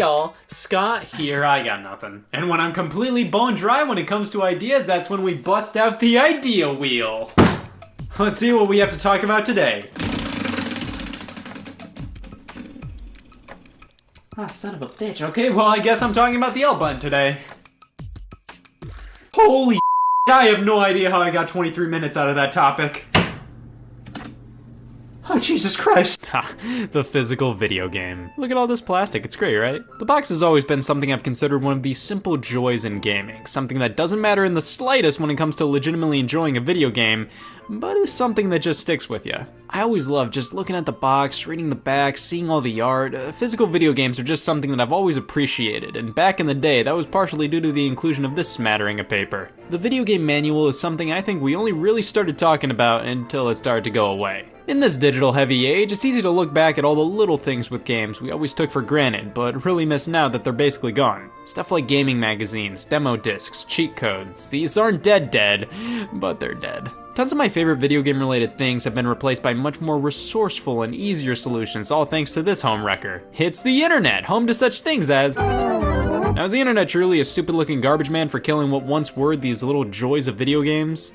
Hey all, Scott here. I got nothing. And when I'm completely bone dry when it comes to ideas, that's when we bust out the idea wheel. Let's see what we have to talk about today. Ah, son of a bitch. Okay, well, I guess I'm talking about the L button today. Holy I have no idea how I got 23 minutes out of that topic. Oh, Jesus Christ. Ha, the physical video game. Look at all this plastic, it's great, right? The box has always been something I've considered one of the simple joys in gaming. Something that doesn't matter in the slightest when it comes to legitimately enjoying a video game, but is something that just sticks with you. I always love just looking at the box, reading the back, seeing all the art. Physical video games are just something that I've always appreciated, and back in the day, that was partially due to the inclusion of this smattering of paper. The video game manual is something I think we only really started talking about until it started to go away. In this digital-heavy age, it's easy to look back at all the little things with games we always took for granted, but really miss now that they're basically gone. Stuff like gaming magazines, demo discs, cheat codes. These aren't dead, but they're dead. Tons of my favorite video game related things have been replaced by much more resourceful and easier solutions, all thanks to this home wrecker. It's the internet, home to such things as... Now, is the internet truly a stupid looking garbage man for killing what once were these little joys of video games?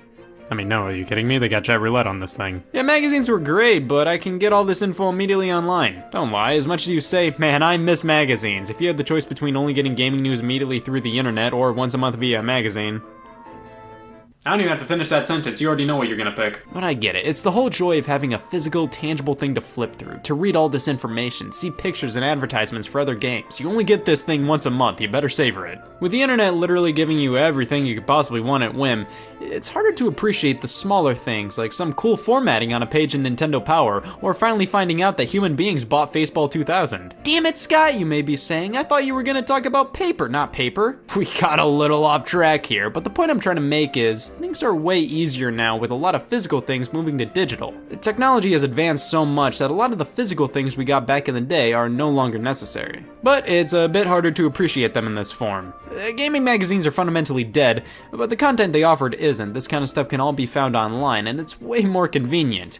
I mean, no, are you kidding me? They got chat roulette on this thing. Yeah, magazines were great, but I can get all this info immediately online. Don't lie, as much as you say, man, I miss magazines. If you had the choice between only getting gaming news immediately through the internet or once a month via a magazine, I don't even have to finish that sentence, you already know what you're gonna pick. But I get it, it's the whole joy of having a physical, tangible thing to flip through, to read all this information, see pictures and advertisements for other games. You only get this thing once a month, you better savor it. With the internet literally giving you everything you could possibly want at whim, it's harder to appreciate the smaller things, like some cool formatting on a page in Nintendo Power, or finally finding out that human beings bought Faceball 2000. Damn it, Scott, you may be saying, I thought you were gonna talk about paper, not paper. We got a little off track here, but the point I'm trying to make is, things are way easier now with a lot of physical things moving to digital. The technology has advanced so much that a lot of the physical things we got back in the day are no longer necessary. But it's a bit harder to appreciate them in this form. Gaming magazines are fundamentally dead, but the content they offered isn't. This kind of stuff can all be found online, and it's way more convenient.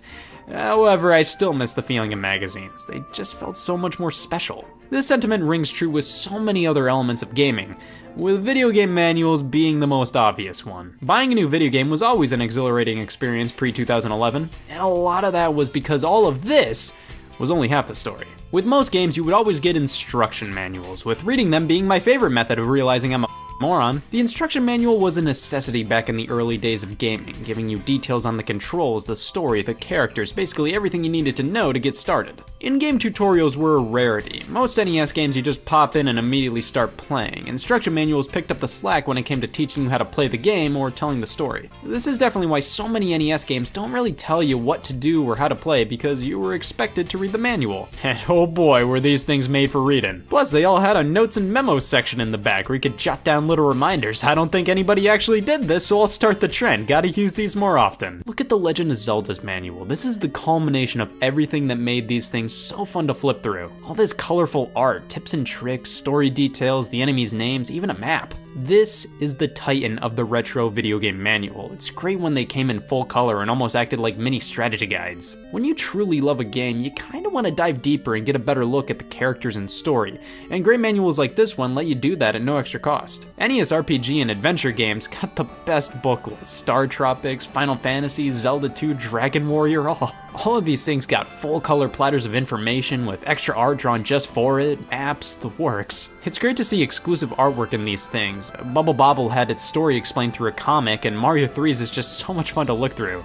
However, I still miss the feeling of magazines. They just felt so much more special. This sentiment rings true with so many other elements of gaming, with video game manuals being the most obvious one. Buying a new video game was always an exhilarating experience pre-2011, and a lot of that was because all of this was only half the story. With most games, you would always get instruction manuals, with reading them being my favorite method of realizing I'm a moron. The instruction manual was a necessity back in the early days of gaming, giving you details on the controls, the story, the characters, basically everything you needed to know to get started. In-game tutorials were a rarity. Most NES games you just pop in and immediately start playing. Instruction manuals picked up the slack when it came to teaching you how to play the game or telling the story. This is definitely why so many NES games don't really tell you what to do or how to play, because you were expected to read the manual. And oh boy, were these things made for reading. Plus, they all had a notes and memos section in the back where you could jot down little reminders. I don't think anybody actually did this, so I'll start the trend. Gotta use these more often. Look at the Legend of Zelda's manual. This is the culmination of everything that made these things so fun to flip through. All this colorful art, tips and tricks, story details, the enemies' names, even a map. This is the titan of the retro video game manual. It's great when they came in full color and almost acted like mini strategy guides. When you truly love a game, you kinda wanna dive deeper and get a better look at the characters and story, and great manuals like this one let you do that at no extra cost. NES RPG and adventure games got the best booklets. Star Tropics, Final Fantasy, Zelda 2, Dragon Warrior, all of these things got full color platters of information with extra art drawn just for it, apps, the works. It's great to see exclusive artwork in these things. Bubble Bobble had its story explained through a comic, and Mario 3's is just so much fun to look through.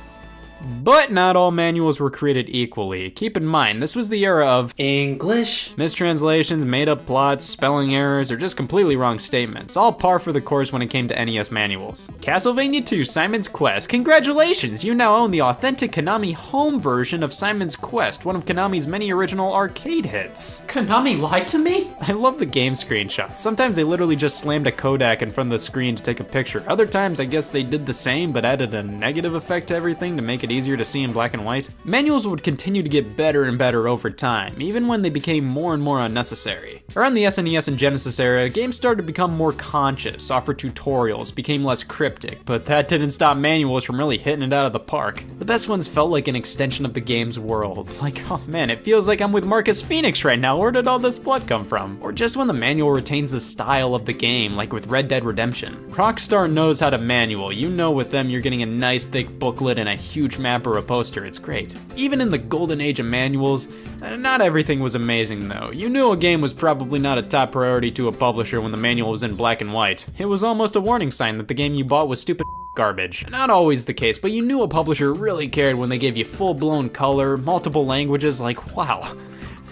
But not all manuals were created equally. Keep in mind, this was the era of English, mistranslations, made-up plots, spelling errors, or just completely wrong statements, all par for the course when it came to NES manuals. Castlevania 2 Simon's Quest, congratulations! You now own the authentic Konami home version of Simon's Quest, one of Konami's many original arcade hits. Konami lied to me? I love the game screenshots. Sometimes they literally just slammed a Kodak in front of the screen to take a picture. Other times, I guess they did the same, but added a negative effect to everything to make it it easier to see in black and white? Manuals would continue to get better and better over time, even when they became more and more unnecessary. Around the SNES and Genesis era, games started to become more conscious, offered tutorials, became less cryptic, but that didn't stop manuals from really hitting it out of the park. The best ones felt like an extension of the game's world. Like, oh man, it feels like I'm with Marcus Phoenix right now, where did all this blood come from? Or just when the manual retains the style of the game, like with Red Dead Redemption. Rockstar knows how to manual. You know with them you're getting a nice thick booklet and a huge map or a poster, it's great. Even in the golden age of manuals, not everything was amazing though. You knew a game was probably not a top priority to a publisher when the manual was in black and white. It was almost a warning sign that the game you bought was stupid garbage. Not always the case, but you knew a publisher really cared when they gave you full-blown color, multiple languages, like wow.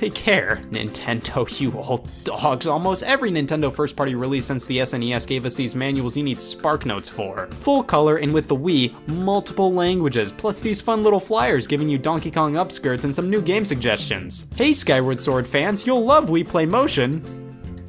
They care. Nintendo, you old dogs. Almost every Nintendo first-party release since the SNES gave us these manuals you need spark notes for. Full color, and with the Wii, multiple languages, plus these fun little flyers giving you Donkey Kong upskirts and some new game suggestions. Hey Skyward Sword fans, you'll love Wii Play Motion.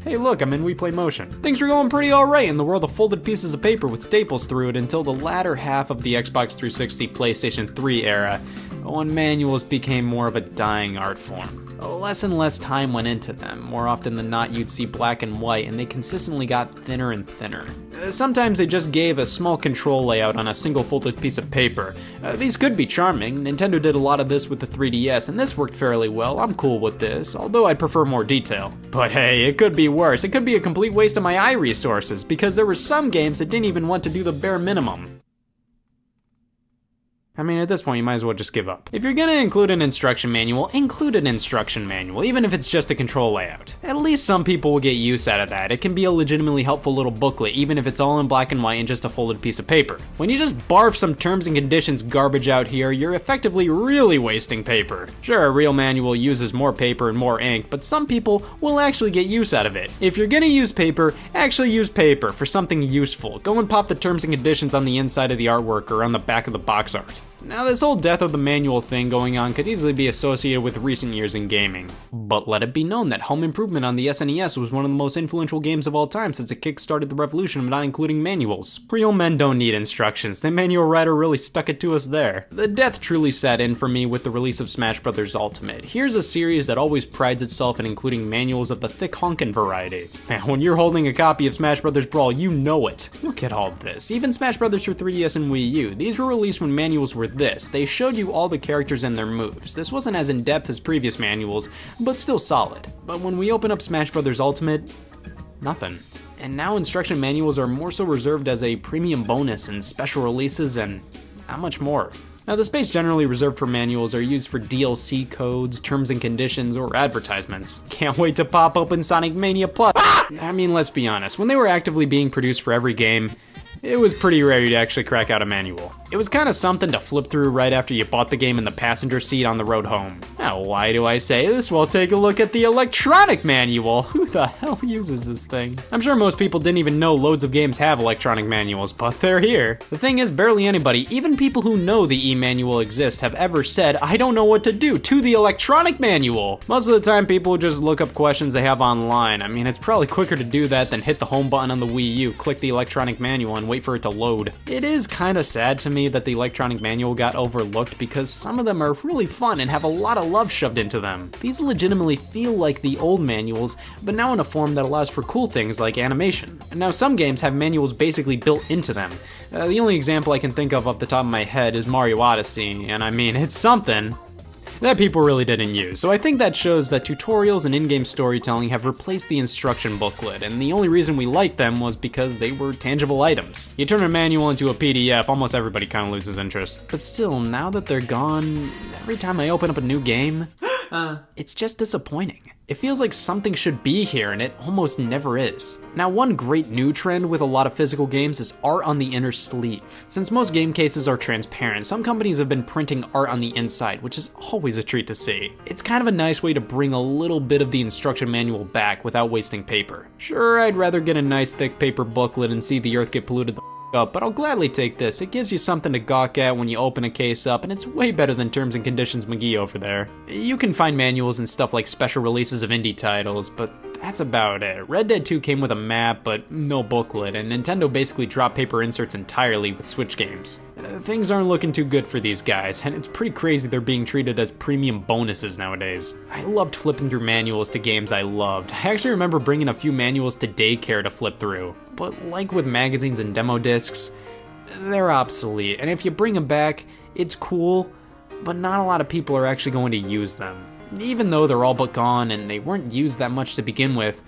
Hey look, I'm in Wii Play Motion. Things were going pretty alright in the world of folded pieces of paper with staples through it until the latter half of the Xbox 360 PlayStation 3 era, when manuals became more of a dying art form. Less and less time went into them. More often than not, you'd see black and white, and they consistently got thinner and thinner. Sometimes they just gave a small control layout on a single folded piece of paper. These could be charming. Nintendo did a lot of this with the 3DS, and this worked fairly well. I'm cool with this, although I'd prefer more detail. But hey, it could be worse. It could be a complete waste of my eye resources, because there were some games that didn't even want to do the bare minimum. I mean, at this point, you might as well just give up. If you're gonna include an instruction manual, include an instruction manual, even if it's just a control layout. At least some people will get use out of that. It can be a legitimately helpful little booklet, even if it's all in black and white and just a folded piece of paper. When you just barf some terms and conditions garbage out here, you're effectively really wasting paper. Sure, a real manual uses more paper and more ink, but some people will actually get use out of it. If you're gonna use paper, actually use paper for something useful. Go and pop the terms and conditions on the inside of the artwork or on the back of the box art. Now, this whole death of the manual thing going on could easily be associated with recent years in gaming. But let it be known that Home Improvement on the SNES was one of the most influential games of all time since it kickstarted the revolution of not including manuals. Real men don't need instructions. The manual writer really stuck it to us there. The death truly set in for me with the release of Smash Bros. Ultimate. Here's a series that always prides itself in including manuals of the thick honkin' variety. Man, when you're holding a copy of Smash Bros. Brawl, you know it. Look at all this. Even Smash Bros. For 3DS and Wii U. These were released when manuals were this. They showed you all the characters and their moves. This wasn't as in-depth as previous manuals, but still solid. But when we open up Smash Bros. Ultimate, nothing. And now instruction manuals are more so reserved as a premium bonus and special releases and not much more. Now, the space generally reserved for manuals are used for DLC codes, terms and conditions, or advertisements. Can't wait to pop open Sonic Mania Plus. I mean, let's be honest, when they were actively being produced for every game, it was pretty rare you'd actually crack out a manual. It was kind of something to flip through right after you bought the game in the passenger seat on the road home. Now, why do I say this? Well, take a look at the electronic manual. Who the hell uses this thing? I'm sure most people didn't even know loads of games have electronic manuals, but they're here. The thing is, barely anybody, even people who know the e-manual exists, have ever said, I don't know what to do to the electronic manual. Most of the time, people just look up questions they have online. I mean, it's probably quicker to do that than hit the home button on the Wii U, click the electronic manual, and wait for it to load. It is kind of sad to me that the electronic manual got overlooked because some of them are really fun and have a lot of love shoved into them. These legitimately feel like the old manuals, but now in a form that allows for cool things like animation. And now some games have manuals basically built into them. The only example I can think of off the top of my head is Mario Odyssey, and I mean, it's something that people really didn't use. So I think that shows that tutorials and in-game storytelling have replaced the instruction booklet, and the only reason we liked them was because they were tangible items. You turn a manual into a PDF, almost everybody kind of loses interest. But still, now that they're gone, every time I open up a new game, it's just disappointing. It feels like something should be here and it almost never is. Now, one great new trend with a lot of physical games is art on the inner sleeve. Since most game cases are transparent, some companies have been printing art on the inside, which is always a treat to see. It's kind of a nice way to bring a little bit of the instruction manual back without wasting paper. Sure, I'd rather get a nice thick paper booklet and see the earth get polluted the up, but I'll gladly take this. It gives you something to gawk at when you open a case up, and it's way better than Terms and Conditions McGee over there. You can find manuals and stuff like special releases of indie titles, but that's about it. Red Dead 2 came with a map, but no booklet, and Nintendo basically dropped paper inserts entirely with Switch games. Things aren't looking too good for these guys, and it's pretty crazy they're being treated as premium bonuses nowadays. I loved flipping through manuals to games I loved. I actually remember bringing a few manuals to daycare to flip through. But like with magazines and demo discs, they're obsolete, and if you bring them back, it's cool, but not a lot of people are actually going to use them. Even though they're all but gone and they weren't used that much to begin with,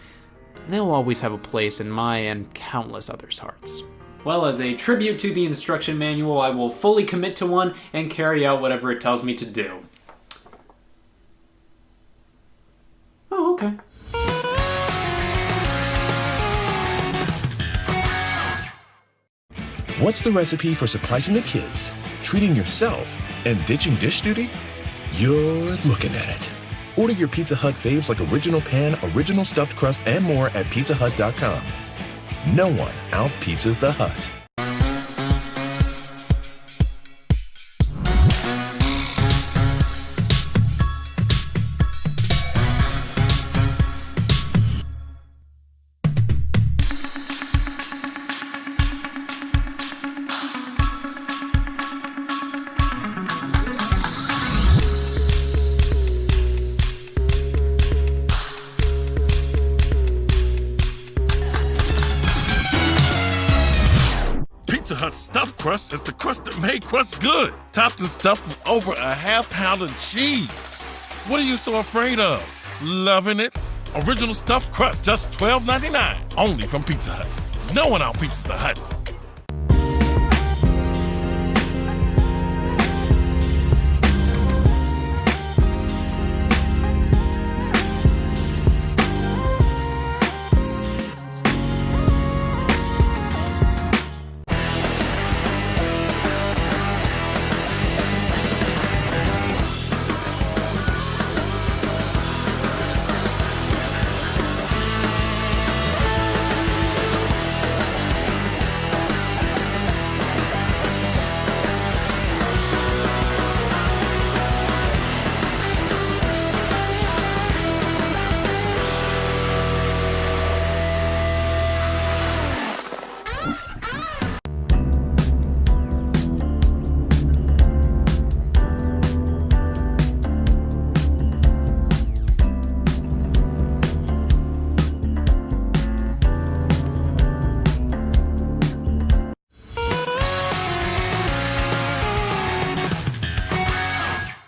they'll always have a place in my and countless others' hearts. Well, as a tribute to the instruction manual, I will fully commit to one and carry out whatever it tells me to do. Oh, okay. What's the recipe for surprising the kids, treating yourself, and ditching dish duty? You're looking at it. Order your Pizza Hut faves like original pan, original stuffed crust, and more at pizzahut.com. No one out-pizzas the Hut. Pizza Hut stuffed crust is the crust that made crust good. Topped and stuffed with over a half-pound of cheese. What are you so afraid of? Loving it? Original stuffed crust, just $12.99. Only from Pizza Hut. No one out-pizzas the Hut.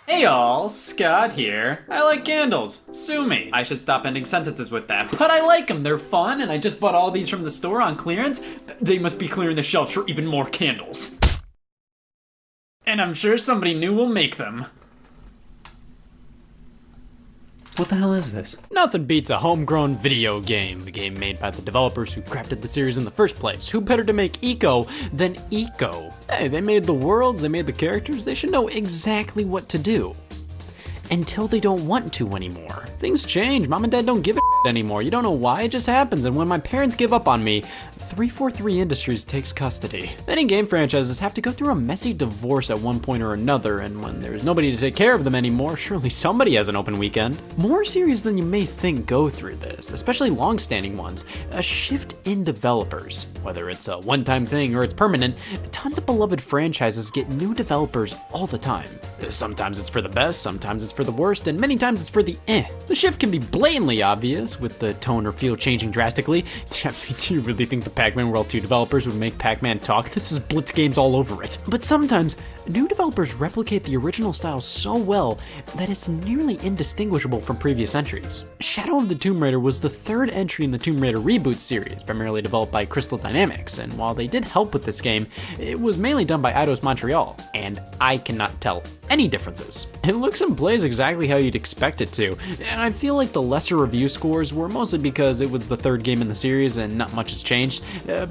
Hey y'all, Scott here. I like candles. Sue me. I should stop ending sentences with that. But I like them. They're fun, and I just bought all these from the store on clearance. They must be clearing the shelves for even more candles. And I'm sure somebody new will make them. What the hell is this? Nothing beats a homegrown video game. The game made by the developers who crafted the series in the first place. Who better to make Eco than Eco? Hey, they made the worlds, they made the characters, they should know exactly what to do. Until they don't want to anymore. Things change, mom and dad don't give a anymore. You don't know why, it just happens, and when my parents give up on me, 343 Industries takes custody. Many game franchises have to go through a messy divorce at one point or another, and when there's nobody to take care of them anymore, surely somebody has an open weekend. More series than you may think go through this, especially long-standing ones. A shift in developers. Whether it's a one-time thing or it's permanent, tons of beloved franchises get new developers all the time. Sometimes it's for the best, sometimes it's for the worst, and many times it's for the eh. The shift can be blatantly obvious, with the tone or feel changing drastically. Do you really think the Pac-Man World 2 developers would make Pac-Man talk? This is Blitz games all over it. But sometimes, new developers replicate the original style so well that it's nearly indistinguishable from previous entries. Shadow of the Tomb Raider was the third entry in the Tomb Raider reboot series, primarily developed by Crystal Dynamics, and while they did help with this game, it was mainly done by Eidos Montreal, and I cannot tell any differences. It looks and plays exactly how you'd expect it to, and I feel like the lesser review scores were mostly because it was the third game in the series and not much has changed.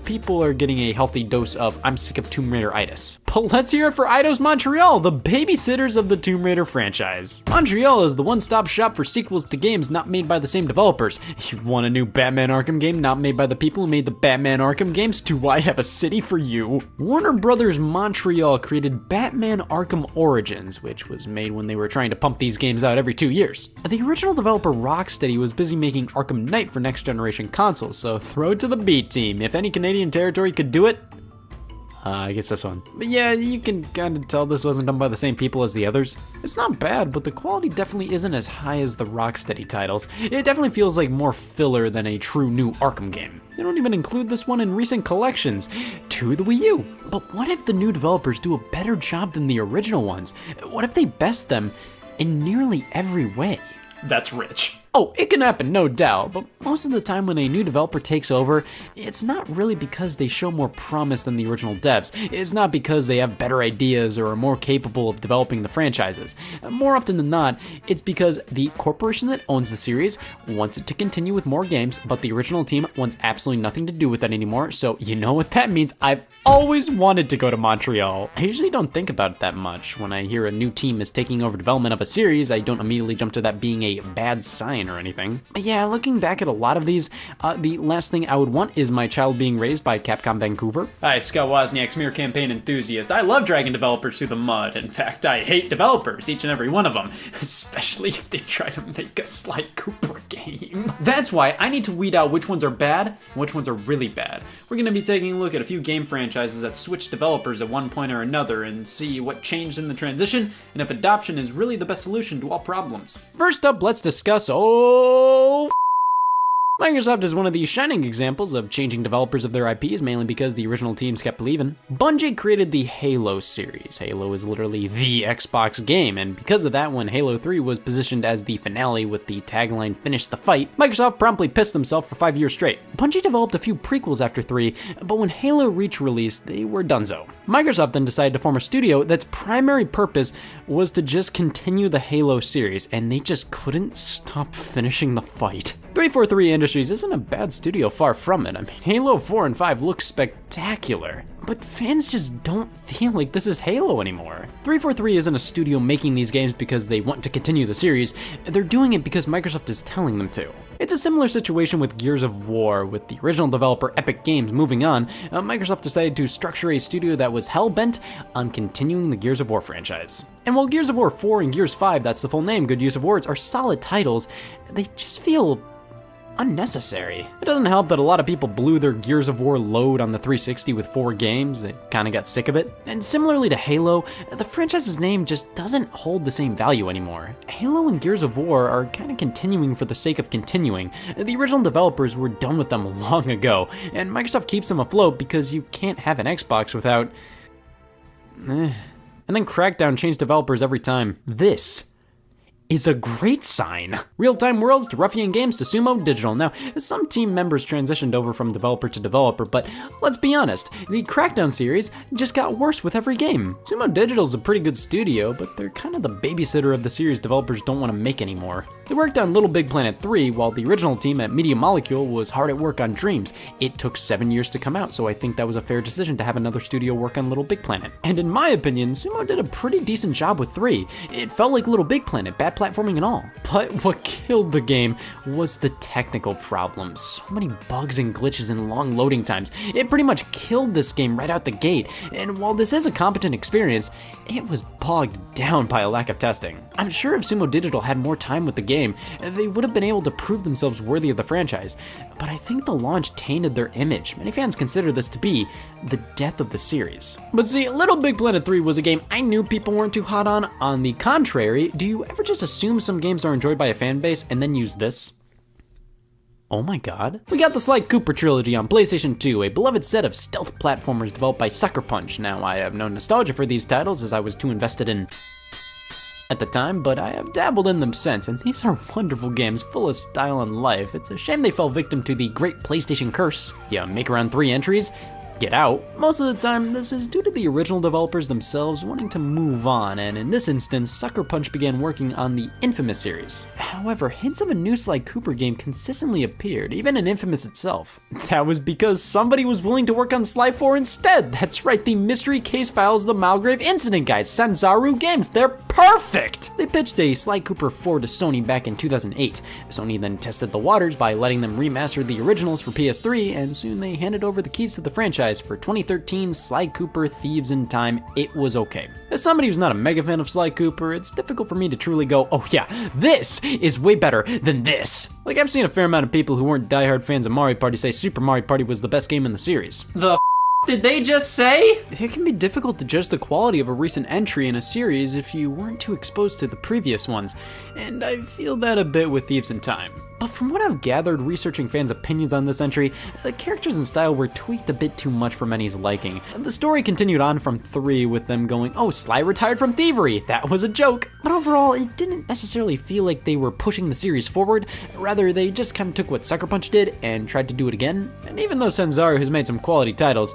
People are getting a healthy dose of I'm sick of Tomb Raider-itis. But let's hear it for Eidos Montreal, the babysitters of the Tomb Raider franchise. Montreal is the one-stop shop for sequels to games not made by the same developers. You want a new Batman Arkham game not made by the people who made the Batman Arkham games? Do I have a city for you? Warner Brothers Montreal created Batman Arkham Origins, Origins, which was made when they were trying to pump these games out every 2 years. The original developer Rocksteady was busy making Arkham Knight for next-generation consoles, so throw it to the B team. If any Canadian territory could do it, I guess this one. But yeah, you can kind of tell this wasn't done by the same people as the others. It's not bad, but the quality definitely isn't as high as the Rocksteady titles. It definitely feels like more filler than a true new Arkham game. They don't even include this one in recent collections to the Wii U. But what if the new developers do a better job than the original ones? What if they best them in nearly every way? That's rich. Oh, it can happen, no doubt, but most of the time when a new developer takes over, it's not really because they show more promise than the original devs. It's not because they have better ideas or are more capable of developing the franchises. More often than not, it's because the corporation that owns the series wants it to continue with more games, but the original team wants absolutely nothing to do with that anymore, so you know what that means. I've always wanted to go to Montreal. I usually don't think about it that much. When I hear a new team is taking over development of a series, I don't immediately jump to that being a bad sign or anything. But yeah, looking back at a lot of these, the last thing I would want is my child being raised by Capcom Vancouver. Hi, Scott Wozniak, Smear Campaign enthusiast. I love dragging developers through the mud. In fact, I hate developers, each and every one of them, especially if they try to make a Sly Cooper game. That's why I need to weed out which ones are bad and which ones are really bad. We're going to be taking a look at a few game franchises that switched developers at one point or another and see what changed in the transition and if adoption is really the best solution to all problems. First up, let's discuss Microsoft is one of the shining examples of changing developers of their IPs, mainly because the original teams kept leaving. Bungie created the Halo series. Halo is literally the Xbox game, and because of that, when Halo 3 was positioned as the finale with the tagline "Finish the Fight," Microsoft promptly pissed themselves for 5 years straight. Bungie developed a few prequels after 3, but when Halo Reach released, they were donezo. Microsoft then decided to form a studio that's primary purpose was to just continue the Halo series, and they just couldn't stop finishing the fight. 343 Industries isn't a bad studio, far from it. I mean, Halo 4 and 5 look spectacular, but fans just don't feel like this is Halo anymore. 343 isn't a studio making these games because they want to continue the series, they're doing it because Microsoft is telling them to. It's a similar situation with Gears of War. With the original developer Epic Games moving on, Microsoft decided to structure a studio that was hell-bent on continuing the Gears of War franchise. And while Gears of War 4 and Gears 5, that's the full name, good use of words, are solid titles, they just feel unnecessary. It doesn't help that a lot of people blew their Gears of War load on the 360 with 4 games. They kind of got sick of it. And similarly to Halo, the franchise's name just doesn't hold the same value anymore. Halo and Gears of War are kind of continuing for the sake of continuing. The original developers were done with them long ago, and Microsoft keeps them afloat because you can't have an Xbox without... And then Crackdown changed developers every time. This is a great sign. Real-Time Worlds to Ruffian Games to Sumo Digital. Now, some team members transitioned over from developer to developer, but let's be honest, the Crackdown series just got worse with every game. Sumo Digital's a pretty good studio, but they're kind of the babysitter of the series developers don't want to make anymore. They worked on Little Big Planet 3, while the original team at Media Molecule was hard at work on Dreams. It took 7 years to come out, so I think that was a fair decision to have another studio work on Little Big Planet. And in my opinion, Sumo did a pretty decent job with 3. It felt like Little Big Planet, bad platforming and all. But what killed the game was the technical problems. So many bugs and glitches and long loading times. It pretty much killed this game right out the gate. And while this is a competent experience, it was bogged down by a lack of testing. I'm sure if Sumo Digital had more time with the game, they would have been able to prove themselves worthy of the franchise. But I think the launch tainted their image. Many fans consider this to be the death of the series. But see, Little Big Planet 3 was a game I knew people weren't too hot on. On the contrary, do you ever just assume some games are enjoyed by a fan base and then use this? Oh my god. We got the Sly Cooper trilogy on PlayStation 2, a beloved set of stealth platformers developed by Sucker Punch. Now, I have no nostalgia for these titles as I was too invested in at the time, but I have dabbled in them since, and these are wonderful games full of style and life. It's a shame they fell victim to the great PlayStation curse. You make around 3 entries, get out. Most of the time, this is due to the original developers themselves wanting to move on, and in this instance, Sucker Punch began working on the Infamous series. However, hints of a new Sly Cooper game consistently appeared, even in Infamous itself. That was because somebody was willing to work on Sly 4 instead. That's right, the Mystery Case Files of the Malgrave Incident guys, Sanzaru Games. They're perfect! They pitched a Sly Cooper 4 to Sony back in 2008. Sony then tested the waters by letting them remaster the originals for PS3, and soon they handed over the keys to the franchise franchise for 2013 Sly Cooper Thieves in Time, it was okay. As somebody who's not a mega fan of Sly Cooper, it's difficult for me to truly go, oh yeah, this is way better than this. Like, I've seen a fair amount of people who weren't diehard fans of Mario Party say Super Mario Party was the best game in the series. The did they just say? It can be difficult to judge the quality of a recent entry in a series if you weren't too exposed to the previous ones, and I feel that a bit with Thieves in Time. But from what I've gathered researching fans' opinions on this entry, the characters and style were tweaked a bit too much for many's liking. The story continued on from 3 with them going, oh, Sly retired from thievery, that was a joke. But overall, it didn't necessarily feel like they were pushing the series forward, rather they just kind of took what Sucker Punch did and tried to do it again. And even though Sanzaru has made some quality titles,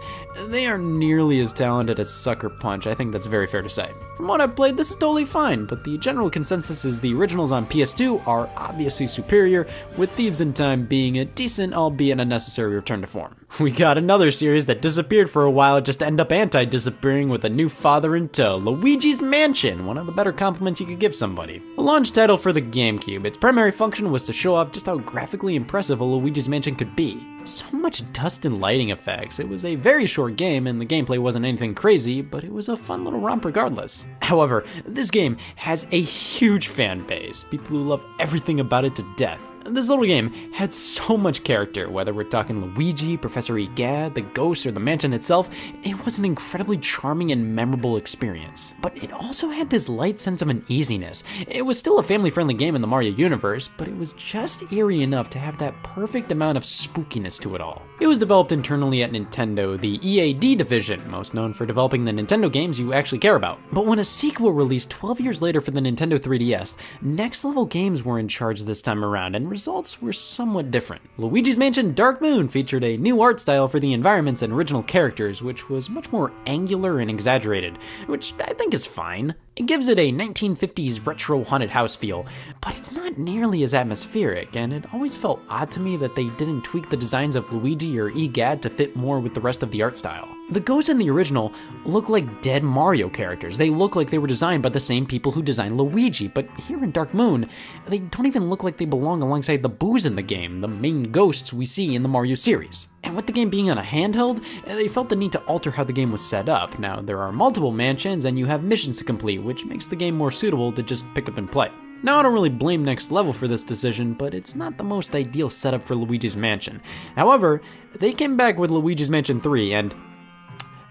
they aren't nearly as talented as Sucker Punch, I think that's very fair to say. From what I've played, this is totally fine, but the general consensus is the originals on PS2 are obviously superior, with Thieves in Time being a decent, albeit unnecessary return to form. We got another series that disappeared for a while just to end up anti-disappearing with a new father in tow, Luigi's Mansion, one of the better compliments you could give somebody. A launch title for the GameCube, its primary function was to show off just how graphically impressive a Luigi's Mansion could be. So much dust and lighting effects, it was a very short game and the gameplay wasn't anything crazy, but it was a fun little romp regardless. However, this game has a huge fan base, people who love everything about it to death. This little game had so much character, whether we're talking Luigi, Professor Egad, the ghost, or the mansion itself, it was an incredibly charming and memorable experience. But it also had this light sense of uneasiness. It was still a family-friendly game in the Mario universe, but it was just eerie enough to have that perfect amount of spookiness to it all. It was developed internally at Nintendo, the EAD division, most known for developing the Nintendo games you actually care about. But when a sequel released 12 years later for the Nintendo 3DS, Next Level Games were in charge this time around, and results were somewhat different. Luigi's Mansion Dark Moon featured a new art style for the environments and original characters, which was much more angular and exaggerated, which I think is fine. It gives it a 1950s retro haunted house feel, but it's not nearly as atmospheric, and it always felt odd to me that they didn't tweak the designs of Luigi or Egad to fit more with the rest of the art style. The ghosts in the original look like dead Mario characters. They look like they were designed by the same people who designed Luigi, but here in Dark Moon, they don't even look like they belong alongside the boos in the game, the main ghosts we see in the Mario series. And with the game being on a handheld, they felt the need to alter how the game was set up. Now, there are multiple mansions and you have missions to complete, which makes the game more suitable to just pick up and play. Now, I don't really blame Next Level for this decision, but it's not the most ideal setup for Luigi's Mansion. However, they came back with Luigi's Mansion 3, and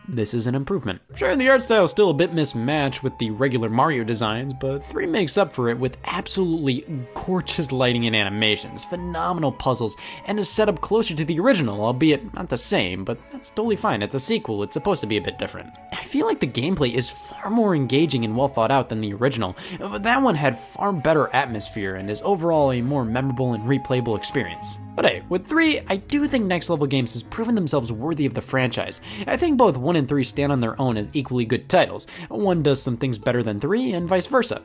this is an improvement. Sure, the art style is still a bit mismatched with the regular Mario designs, but 3 makes up for it with absolutely gorgeous lighting and animations, phenomenal puzzles, and a setup closer to the original, albeit not the same, but that's totally fine. It's a sequel, it's supposed to be a bit different. I feel like the gameplay is far more engaging and well thought out than the original, but that one had far better atmosphere and is overall a more memorable and replayable experience. But hey, with 3, I do think Next Level Games has proven themselves worthy of the franchise. I think both 1 and 3 stand on their own as equally good titles. 1 does some things better than 3, and vice versa.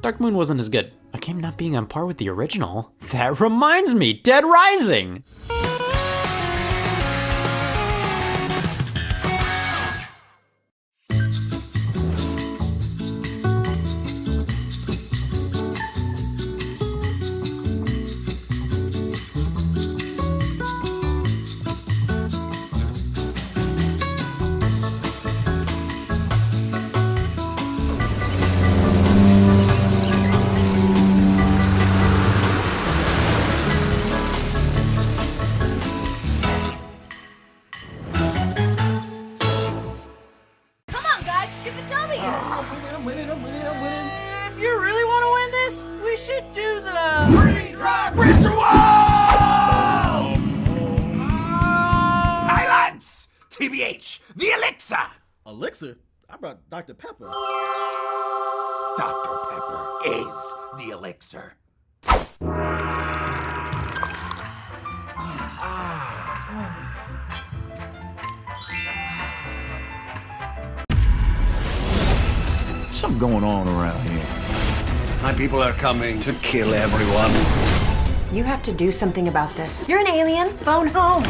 Dark Moon wasn't as good. A game not being on par with the original? That reminds me, Dead Rising! I'm winning. If you really want to win this, we should do the freeze drive ritual! Silence! TBH, the elixir! Elixir? I brought Dr. Pepper. Dr. Pepper is the elixir. Something going on around here. My people are coming to kill everyone. You have to do something about this. You're an alien. Phone home.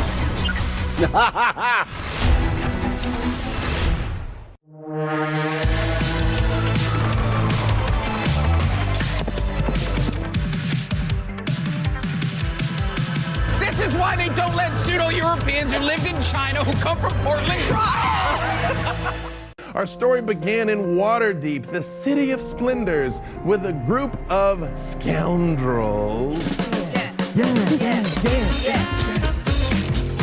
This is why they don't let pseudo-Europeans who lived in China who come from Portland try. Our story began in Waterdeep, the city of splendors, with a group of scoundrels.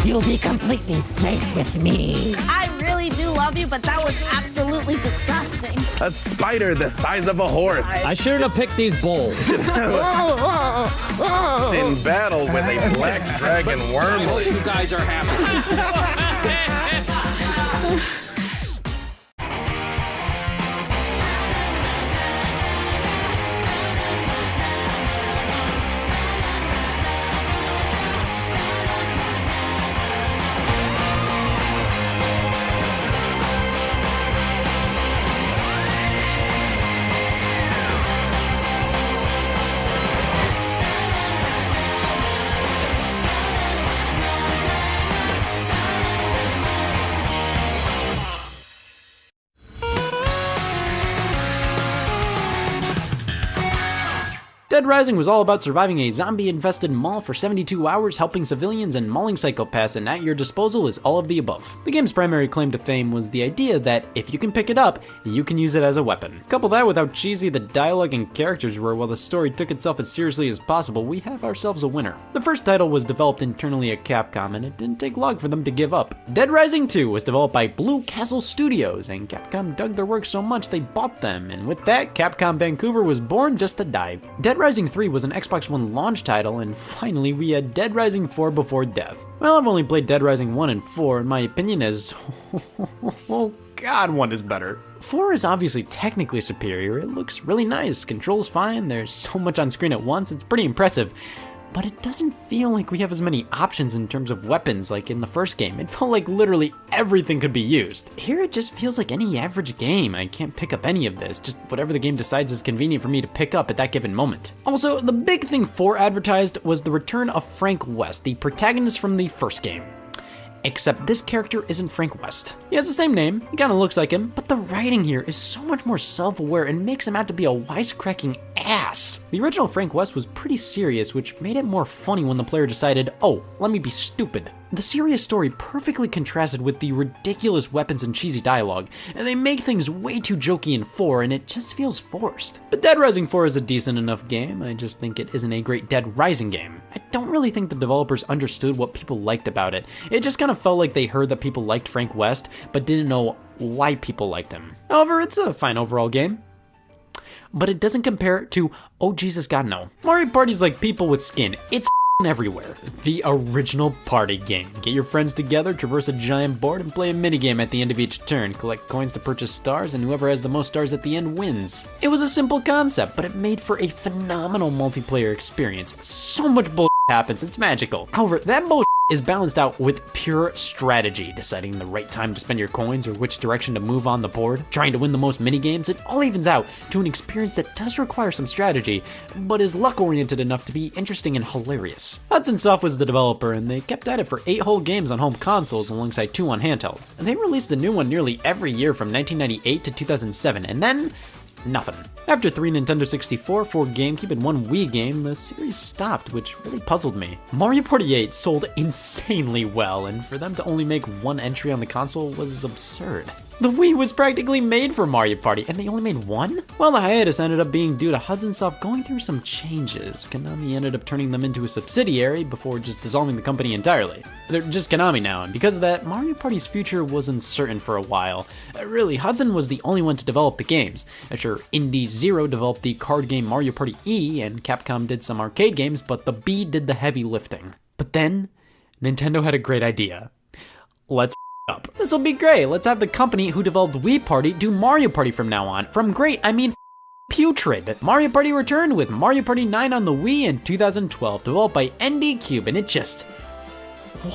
You'll be completely safe with me. I really do love you, but that was absolutely disgusting. A spider the size of a horse. I shouldn't have picked these bowls. In battle with a black dragon worm. I hope you guys are happy. Dead Rising was all about surviving a zombie-infested mall for 72 hours, helping civilians and mauling psychopaths, and at your disposal is all of the above. The game's primary claim to fame was the idea that if you can pick it up, you can use it as a weapon. Couple that with how cheesy the dialogue and characters were while the story took itself as seriously as possible, we have ourselves a winner. The first title was developed internally at Capcom, and it didn't take long for them to give up. Dead Rising 2 was developed by Blue Castle Studios, and Capcom dug their work so much they bought them, and with that, Capcom Vancouver was born just to die. Dead Rising 3 was an Xbox One launch title, and finally we had Dead Rising 4 before death. Well, I've only played Dead Rising 1 and 4, and my opinion is, oh god, 1 is better. 4 is obviously technically superior, it looks really nice, controls fine, there's so much on screen at once, it's pretty impressive. But it doesn't feel like we have as many options in terms of weapons like in the first game. It felt like literally everything could be used. Here it just feels like any average game. I can't pick up any of this, just whatever the game decides is convenient for me to pick up at that given moment. Also, the big thing 4 advertised was the return of Frank West, the protagonist from the first game. Except this character isn't Frank West. He has the same name, he kinda looks like him, but the writing here is so much more self-aware and makes him out to be a wisecracking ass. The original Frank West was pretty serious, which made it more funny when the player decided, oh, let me be stupid. The serious story perfectly contrasted with the ridiculous weapons and cheesy dialogue, and they make things way too jokey in 4, and it just feels forced. But Dead Rising 4 is a decent enough game, I just think it isn't a great Dead Rising game. I don't really think the developers understood what people liked about it. It just kind of felt like they heard that people liked Frank West, but didn't know why people liked him. However, it's a fine overall game. But it doesn't compare to, oh Jesus God no. Mario Party's like people with skin. It's everywhere. The original party game. Get your friends together, traverse a giant board, and play a minigame at the end of each turn. Collect coins to purchase stars, and whoever has the most stars at the end wins. It was a simple concept, but it made for a phenomenal multiplayer experience. So much bullshit happens, it's magical. However, that bullshit is balanced out with pure strategy, deciding the right time to spend your coins or which direction to move on the board, trying to win the most minigames. It all evens out to an experience that does require some strategy, but is luck-oriented enough to be interesting and hilarious. Hudson Soft was the developer, and they kept at it for 8 whole games on home consoles alongside 2 on handhelds. And they released a new one nearly every year from 1998 to 2007, and then nothing. After 3 Nintendo 64, 4 GameCube, and 1 Wii game, the series stopped, which really puzzled me. Mario Party 8 sold insanely well, and for them to only make 1 entry on the console was absurd. The Wii was practically made for Mario Party, and they only made 1? Well, the hiatus ended up being due to Hudson Soft going through some changes. Konami ended up turning them into a subsidiary before just dissolving the company entirely. They're just Konami now, and because of that, Mario Party's future was uncertain for a while. Really, Hudson was the only one to develop the games. Sure, Indie Zero developed the card game Mario Party E, and Capcom did some arcade games, but the B did the heavy lifting. But then, Nintendo had a great idea. Let's up. This'll be great. Let's have the company who developed Wii Party do Mario Party from now on. From great, I mean putrid. Mario Party returned with Mario Party 9 on the Wii in 2012, developed by ND Cube, and it just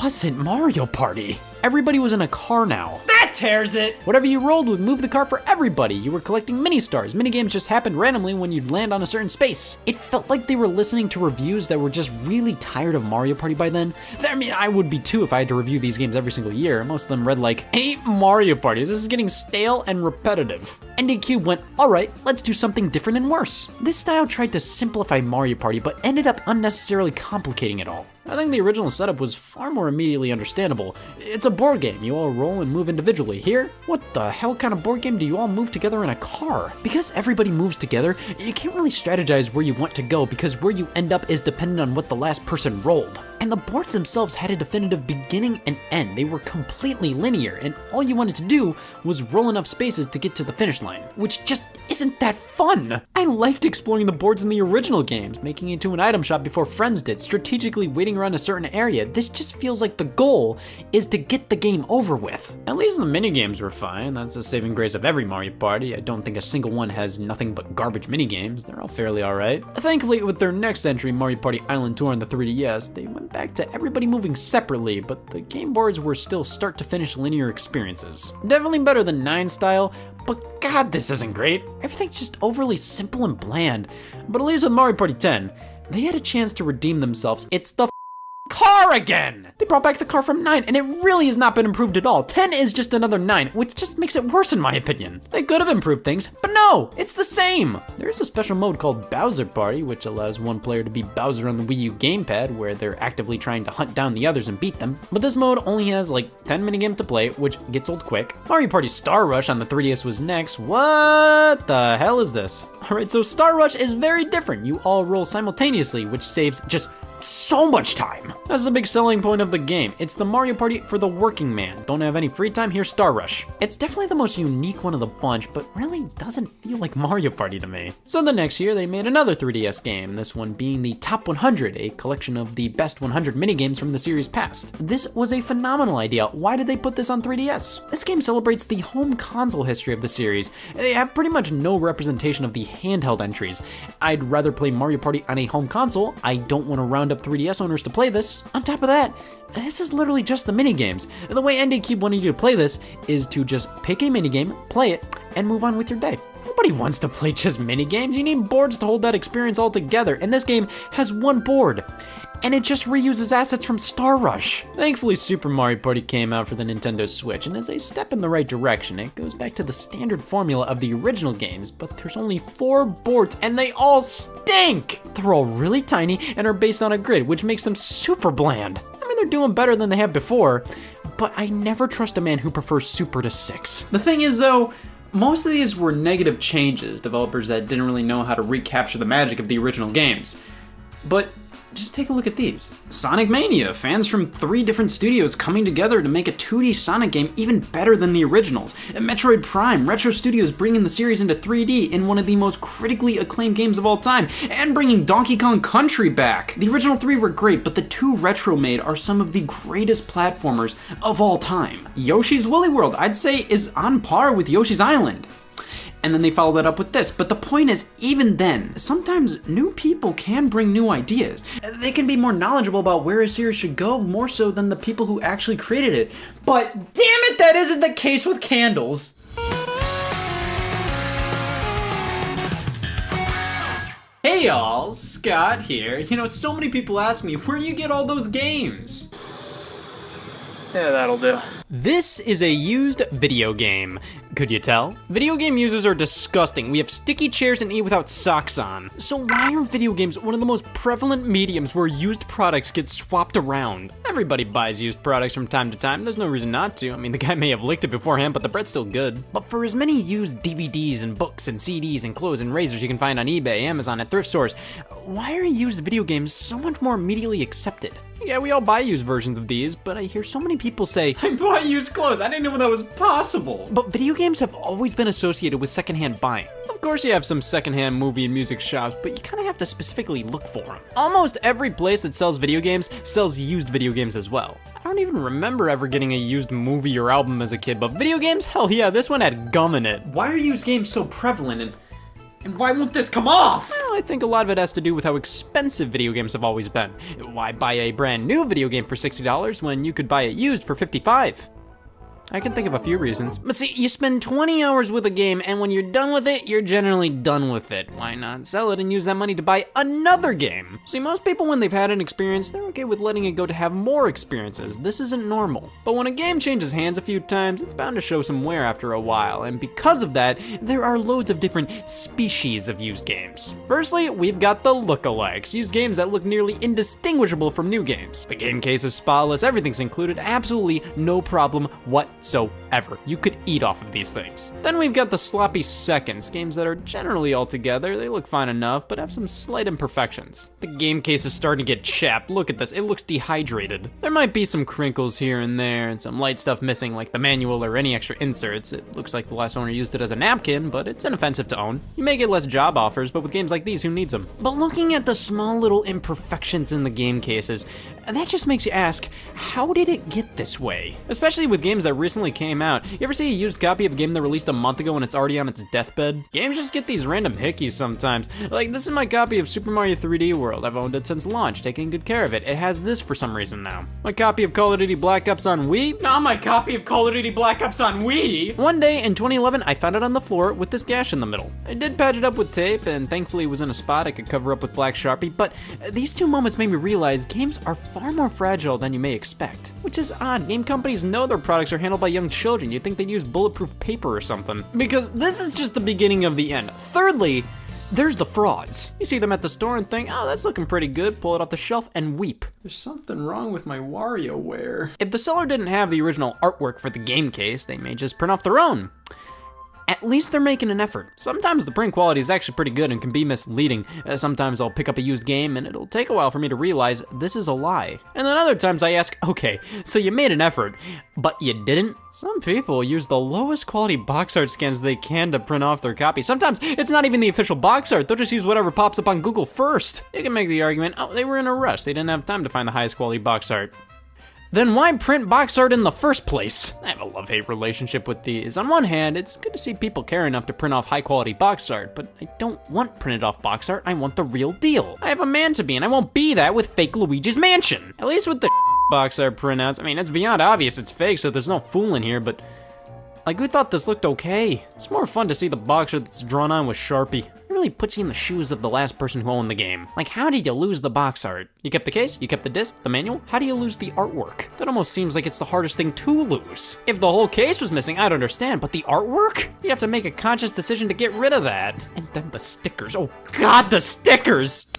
wasn't Mario Party. Everybody was in a car now. That tears it! Whatever you rolled would move the car for everybody. You were collecting mini-stars. Minigames just happened randomly when you'd land on a certain space. It felt like they were listening to reviews that were just really tired of Mario Party by then. I mean, I would be too if I had to review these games every single year. Most of them read like, hey, Mario Parties, this is getting stale and repetitive. ND Cube went, alright, let's do something different and worse. This style tried to simplify Mario Party, but ended up unnecessarily complicating it all. I think the original setup was far more immediately understandable. It's a board game, you all roll and move individually. Here, what the hell kind of board game do you all move together in a car? Because everybody moves together, you can't really strategize where you want to go because where you end up is dependent on what the last person rolled. And the boards themselves had a definitive beginning and end. They were completely linear, and all you wanted to do was roll enough spaces to get to the finish line, which just isn't that fun. I liked exploring the boards in the original games, making it to an item shop before friends did, strategically waiting around a certain area. This just feels like the goal is to get the game over with. At least the minigames were fine. That's the saving grace of every Mario Party. I don't think a single one has nothing but garbage minigames. They're all fairly alright. Thankfully, with their next entry, Mario Party Island Tour on the 3DS, they went back to everybody moving separately, but the game boards were still start to finish linear experiences. Definitely better than 9 style, but god, this isn't great. Everything's just overly simple and bland. But at least with Mario Party 10, they had a chance to redeem themselves. It's the car again! They brought back the car from 9, and it really has not been improved at all. 10 is just another 9, which just makes it worse in my opinion. They could have improved things, but no, it's the same. There is a special mode called Bowser Party, which allows one player to be Bowser on the Wii U gamepad, where they're actively trying to hunt down the others and beat them. But this mode only has like 10 minigames to play, which gets old quick. Mario Party Star Rush on the 3DS was next. What the hell is this? Alright, so Star Rush is very different. You all roll simultaneously, which saves just so much time. That's the big selling point of the game. It's the Mario Party for the working man. Don't have any free time? Here's Star Rush. It's definitely the most unique one of the bunch, but really doesn't feel like Mario Party to me. So the next year, they made another 3DS game, this one being the Top 100, a collection of the best 100 minigames from the series past. This was a phenomenal idea. Why did they put this on 3DS? This game celebrates the home console history of the series. They have pretty much no representation of the handheld entries. I'd rather play Mario Party on a home console. I don't want to round up 3DS owners to play this. On top of that, this is literally just the minigames. The way ND keep wanting you to play this is to just pick a minigame, play it, and move on with your day. Nobody wants to play just minigames. You need boards to hold that experience all together, and this game has one board. And it just reuses assets from Star Rush. Thankfully, Super Mario Party came out for the Nintendo Switch, and is a step in the right direction. It goes back to the standard formula of the original games, but there's only 4 boards, and they all stink! They're all really tiny, and are based on a grid, which makes them super bland. I mean, they're doing better than they have before, but I never trust a man who prefers Super to 6. The thing is, though, most of these were negative changes, developers that didn't really know how to recapture the magic of the original games. But just take a look at these. Sonic Mania, fans from 3 different studios coming together to make a 2D Sonic game even better than the originals. And Metroid Prime, Retro Studios bringing the series into 3D in one of the most critically acclaimed games of all time, and bringing Donkey Kong Country back. The original 3 were great, but the 2 Retro made are some of the greatest platformers of all time. Yoshi's Woolly World, I'd say, is on par with Yoshi's Island. And then they followed that up with this. But the point is, even then, sometimes new people can bring new ideas. They can be more knowledgeable about where a series should go, more so than the people who actually created it. But damn it, that isn't the case with Candles. Hey y'all, Scott here. You know, so many people ask me, where do you get all those games? Yeah, that'll do. This is a used video game. Could you tell? Video game users are disgusting. We have sticky chairs and eat without socks on. So why are video games one of the most prevalent mediums where used products get swapped around? Everybody buys used products from time to time. There's no reason not to. I mean, the guy may have licked it beforehand, but the bread's still good. But for as many used DVDs and books and CDs and clothes and razors you can find on eBay, Amazon, and thrift stores, why are used video games so much more immediately accepted? Yeah, we all buy used versions of these, but I hear so many people say, I bought used clothes, I didn't know that was possible. But video games have always been associated with secondhand buying. Of course you have some secondhand movie and music shops, but you kind of have to specifically look for them. Almost every place that sells video games sells used video games as well. I don't even remember ever getting a used movie or album as a kid, but video games? Hell yeah, this one had gum in it. Why are used games so prevalent and why won't this come off? Well, I think a lot of it has to do with how expensive video games have always been. Why buy a brand new video game for $60 when you could buy it used for $55? I can think of a few reasons. But see, you spend 20 hours with a game, and when you're done with it, you're generally done with it. Why not sell it and use that money to buy another game? See, most people, when they've had an experience, they're okay with letting it go to have more experiences. This isn't normal. But when a game changes hands a few times, it's bound to show some wear after a while, and because of that, there are loads of different species of used games. Firstly, we've got the lookalikes, used games that look nearly indistinguishable from new games. The game case is spotless, everything's included, absolutely no problem whatsoever. You could eat off of these things. Then we've got the sloppy seconds, games that are generally all together, they look fine enough, but have some slight imperfections. The game case is starting to get chapped, look at this, it looks dehydrated. There might be some crinkles here and there, and some light stuff missing like the manual or any extra inserts. It looks like the last owner used it as a napkin, but it's inoffensive to own. You may get less job offers, but with games like these, who needs them? But looking at the small little imperfections in the game cases, that just makes you ask, how did it get this way? Especially with games that recently came out. You ever see a used copy of a game that released a month ago and it's already on its deathbed? Games just get these random hickeys sometimes. Like, this is my copy of Super Mario 3D World. I've owned it since launch, taking good care of it. It has this for some reason now. My copy of Call of Duty Black Ops on Wii? Not my copy of Call of Duty Black Ops on Wii! One day in 2011, I found it on the floor with this gash in the middle. I did patch it up with tape, and thankfully it was in a spot I could cover up with black Sharpie, but these two moments made me realize games are far more fragile than you may expect. Which is odd, game companies know their products are handled by young children. You'd think they'd use bulletproof paper or something. Because this is just the beginning of the end. Thirdly, there's the frauds. You see them at the store and think, oh, that's looking pretty good, pull it off the shelf and weep. There's something wrong with my WarioWare. If the seller didn't have the original artwork for the game case, they may just print off their own. At least they're making an effort. Sometimes the print quality is actually pretty good and can be misleading. Sometimes I'll pick up a used game and it'll take a while for me to realize this is a lie. And then other times I ask, okay, so you made an effort, but you didn't? Some people use the lowest quality box art scans they can to print off their copy. Sometimes it's not even the official box art, they'll just use whatever pops up on Google first. You can make the argument, oh, they were in a rush, they didn't have time to find the highest quality box art. Then why print box art in the first place? I have a love-hate relationship with these. On one hand, it's good to see people care enough to print off high-quality box art, but I don't want printed off box art, I want the real deal. I have a man to be, and I won't be that with fake Luigi's Mansion. At least with the box art printouts, I mean, it's beyond obvious it's fake, so there's no fooling here, but like, who thought this looked okay? It's more fun to see the box art that's drawn on with Sharpie. It really puts you in the shoes of the last person who owned the game. Like, how did you lose the box art? You kept the case, you kept the disc, the manual? How do you lose the artwork? That almost seems like it's the hardest thing to lose. If the whole case was missing, I'd understand, but the artwork? You have to make a conscious decision to get rid of that. And then the stickers, oh God, the stickers!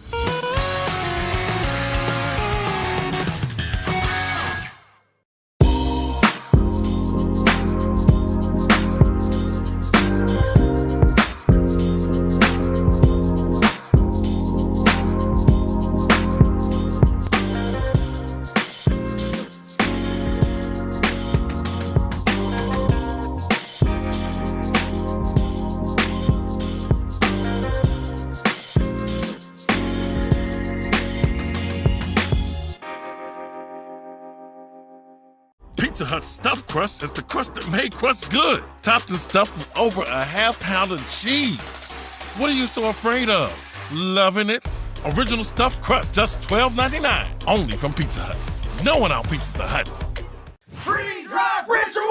Pizza Hut stuffed crust is the crust that made crust good. Topped and stuffed with over a half-pound of cheese. What are you so afraid of? Loving it? Original stuffed crust, just $12.99. Only from Pizza Hut. No one outpizzas the Hut. Freeze drive ritual!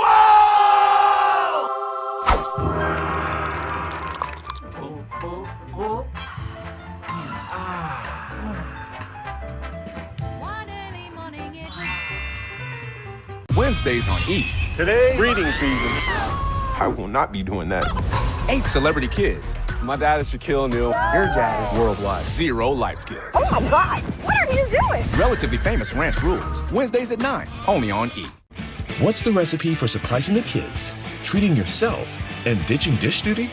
Wednesdays on E! Today, breeding season. I will not be doing that. 8 celebrity kids. My dad is Shaquille O'Neal. Your dad is worldwide. 0 life skills. Oh my God, what are you doing? Relatively famous ranch rules. Wednesdays at 9, only on E! What's the recipe for surprising the kids, treating yourself, and ditching dish duty?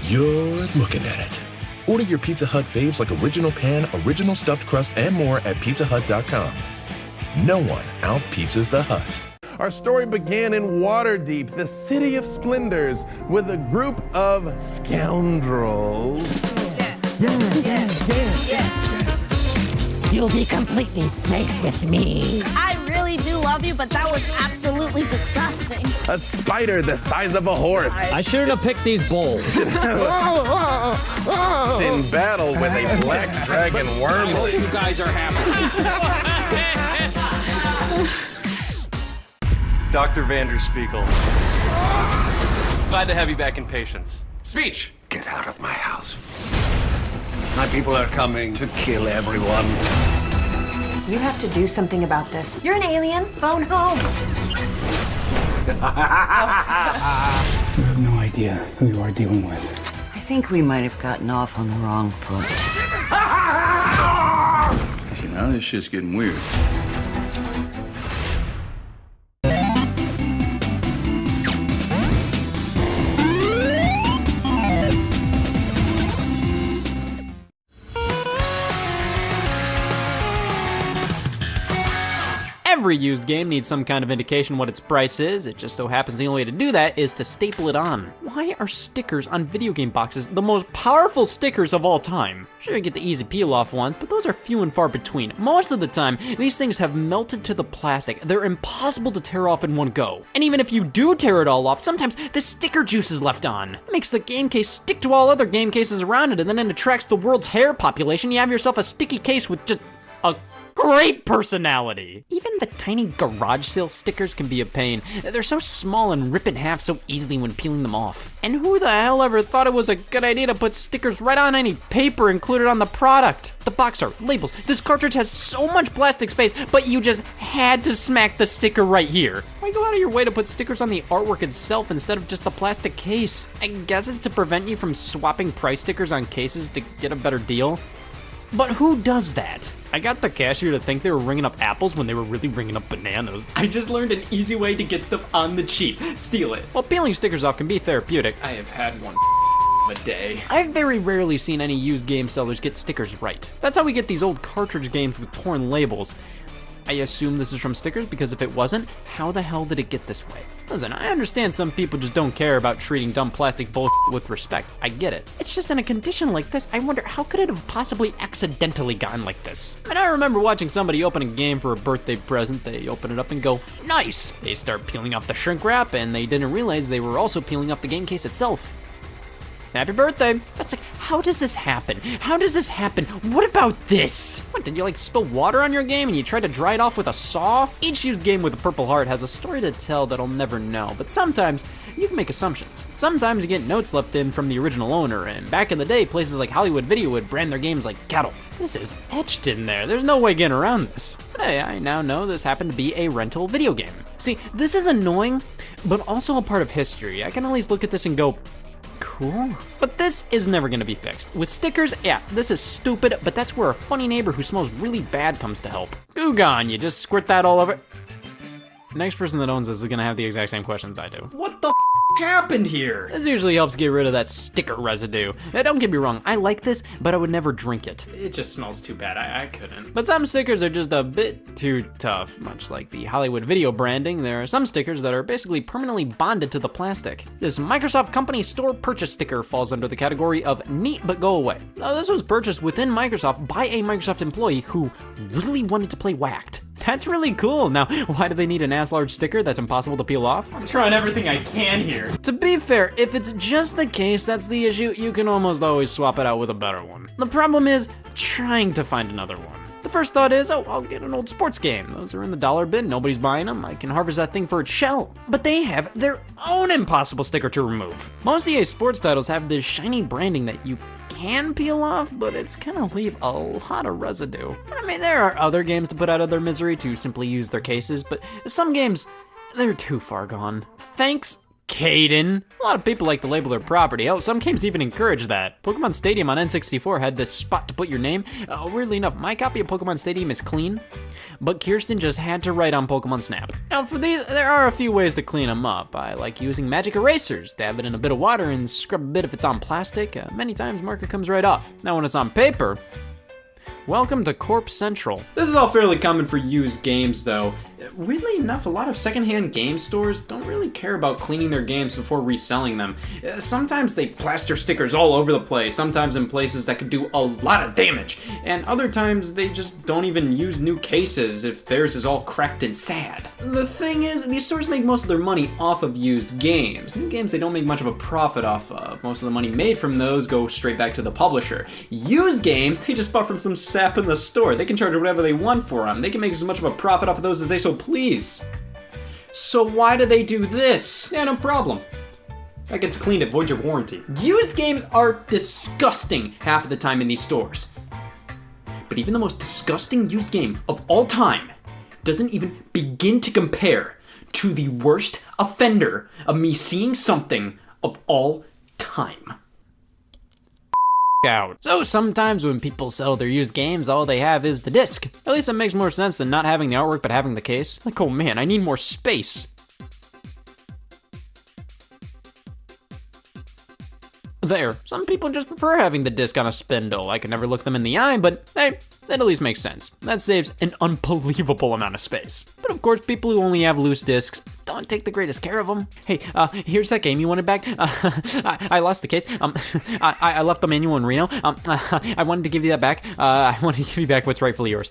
You're looking at it. Order your Pizza Hut faves like original pan, original stuffed crust, and more at pizzahut.com. No one out-pizzas the Hut. Our story began in Waterdeep, the city of splendors, with a group of scoundrels. You'll be completely safe with me. I really do love you, but that was absolutely disgusting. A spider the size of a horse. I shouldn't have picked these bowls. In battle with a black dragon wormlet. You guys are happy. Dr. Vanderspiegel. Glad to have you back in patients. Speech! Get out of my house. My people are coming to kill everyone. You have to do something about this. You're an alien. Phone home. You have no idea who you are dealing with. I think we might have gotten off on the wrong foot. See, now this shit's getting weird. Every used game needs some kind of indication what its price is. It just so happens the only way to do that is to staple it on. Why are stickers on video game boxes the most powerful stickers of all time? Sure, you get the easy peel-off ones, but those are few and far between. Most of the time, these things have melted to the plastic. They're impossible to tear off in one go. And even if you do tear it all off, sometimes the sticker juice is left on. It makes the game case stick to all other game cases around it, and then it attracts the world's hair population. You have yourself a sticky case with just a great personality. Even the tiny garage sale stickers can be a pain. They're so small and rip in half so easily when peeling them off. And who the hell ever thought it was a good idea to put stickers right on any paper included on the product? The box art, labels, this cartridge has so much plastic space, but you just had to smack the sticker right here. Why go out of your way to put stickers on the artwork itself instead of just the plastic case? I guess it's to prevent you from swapping price stickers on cases to get a better deal. But who does that? I got the cashier to think they were ringing up apples when they were really ringing up bananas. I just learned an easy way to get stuff on the cheap. Steal it. While peeling stickers off can be therapeutic, I have had one a day. I've very rarely seen any used game sellers get stickers right. That's how we get these old cartridge games with torn labels. I assume this is from stickers because if it wasn't, how the hell did it get this way? Listen, I understand some people just don't care about treating dumb plastic bullshit with respect. I get it. It's just in a condition like this, I wonder how could it have possibly accidentally gotten like this? And I remember watching somebody open a game for a birthday present. They open it up and go, nice! They start peeling off the shrink wrap and they didn't realize they were also peeling off the game case itself. Happy birthday. That's like, how does this happen? How does this happen? What about this? What, did you like spill water on your game and you tried to dry it off with a saw? Each used game with a purple heart has a story to tell that I'll never know, but sometimes you can make assumptions. Sometimes you get notes left in from the original owner, and back in the day, places like Hollywood Video would brand their games like cattle. This is etched in there. There's no way getting around this. But hey, I now know this happened to be a rental video game. See, this is annoying, but also a part of history. I can at least look at this and go, cool. But this is never gonna be fixed. With stickers, yeah, this is stupid, but that's where a funny neighbor who smells really bad comes to help. Goo gone, you just squirt that all over. Next person that owns this is gonna have the exact same questions I do. What the happened here? This usually helps get rid of that sticker residue. Now, don't get me wrong, I like this, but I would never drink it. It just smells too bad, I couldn't. But some stickers are just a bit too tough. Much like the Hollywood Video branding, there are some stickers that are basically permanently bonded to the plastic. This Microsoft Company Store Purchase sticker falls under the category of neat but go away. Now, this was purchased within Microsoft by a Microsoft employee who really wanted to play Whacked. That's really cool. Now, why do they need an as-large sticker that's impossible to peel off? I'm trying everything I can here. To be fair, if it's just the case that's the issue, you can almost always swap it out with a better one. The problem is trying to find another one. The first thought is, oh, I'll get an old sports game. Those are in the dollar bin, nobody's buying them. I can harvest that thing for its shell. But they have their own impossible sticker to remove. Most EA sports titles have this shiny branding that you can peel off, but it's gonna leave a lot of residue. I mean, there are other games to put out of their misery to simply use their cases, but some games, they're too far gone. Thanks, Caden. A lot of people like to label their property. Oh, some games even encourage that. Pokemon Stadium on N64 had this spot to put your name. Weirdly enough, my copy of Pokemon Stadium is clean, but Kirsten just had to write on Pokemon Snap. Now for these, there are a few ways to clean them up. I like using magic erasers. Dab it in a bit of water and scrub a bit if it's on plastic. Many times marker comes right off. Now when it's on paper, welcome to Corp Central. This is all fairly common for used games though. Weirdly enough, a lot of secondhand game stores don't really care about cleaning their games before reselling them. Sometimes they plaster stickers all over the place, sometimes in places that could do a lot of damage, and other times they just don't even use new cases if theirs is all cracked and sad. The thing is, these stores make most of their money off of used games. New games they don't make much of a profit off of. Most of the money made from those go straight back to the publisher. Used games, they just bought from some sap in the store. They can charge whatever they want for them. They can make as much of a profit off of those as they so please. So why do they do this? Yeah, no problem. That gets cleaned, avoid your warranty. Used games are disgusting half of the time in these stores. But even the most disgusting used game of all time doesn't even begin to compare to the worst offender of me seeing something of all time. Out. So sometimes when people sell their used games, all they have is the disc. At least it makes more sense than not having the artwork but having the case. Like, oh man, I need more space. There, some people just prefer having the disc on a spindle. I can never look them in the eye, but hey, that at least makes sense. That saves an unbelievable amount of space. But of course, people who only have loose discs don't take the greatest care of them. Hey, here's that game you wanted back. I lost the case. I left the manual in Reno. I wanted to give you that back. I want to give you back what's rightfully yours.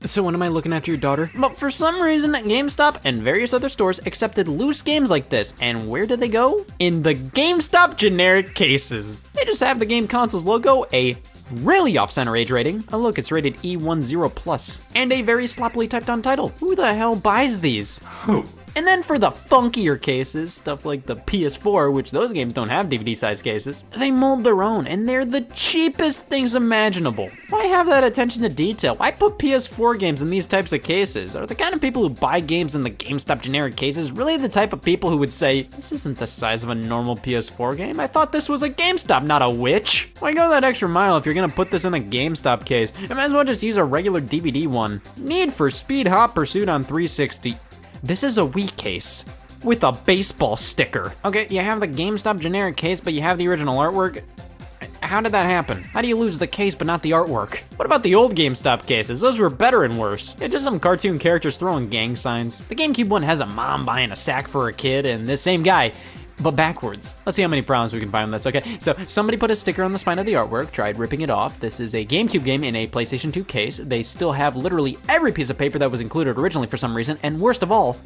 So when am I looking after your daughter? But for some reason, GameStop and various other stores accepted loose games like this. And where do they go? In the GameStop generic cases. They just have the game console's logo, a really off-center age rating. Oh look, it's rated E10+, and a very sloppily typed on title. Who the hell buys these? Who? And then for the funkier cases, stuff like the PS4, which those games don't have DVD-sized cases, they mold their own, and they're the cheapest things imaginable. Why have that attention to detail? Why put PS4 games in these types of cases? Are the kind of people who buy games in the GameStop generic cases really the type of people who would say, this isn't the size of a normal PS4 game? I thought this was a GameStop, not a witch. Why go that extra mile if you're gonna put this in a GameStop case? I might as well just use a regular DVD one. Need for Speed Hot Pursuit on 360. This is a Wii case with a baseball sticker. Okay, you have the GameStop generic case, but you have the original artwork. How did that happen? How do you lose the case but not the artwork? What about the old GameStop cases? Those were better and worse. Yeah, just some cartoon characters throwing gang signs. The GameCube one has a mom buying a sack for her kid, and this same guy, but backwards. Let's see how many problems we can find with this. Okay, so somebody put a sticker on the spine of the artwork, tried ripping it off. This is a GameCube game in a PlayStation 2 case. They still have literally every piece of paper that was included originally for some reason, and worst of all,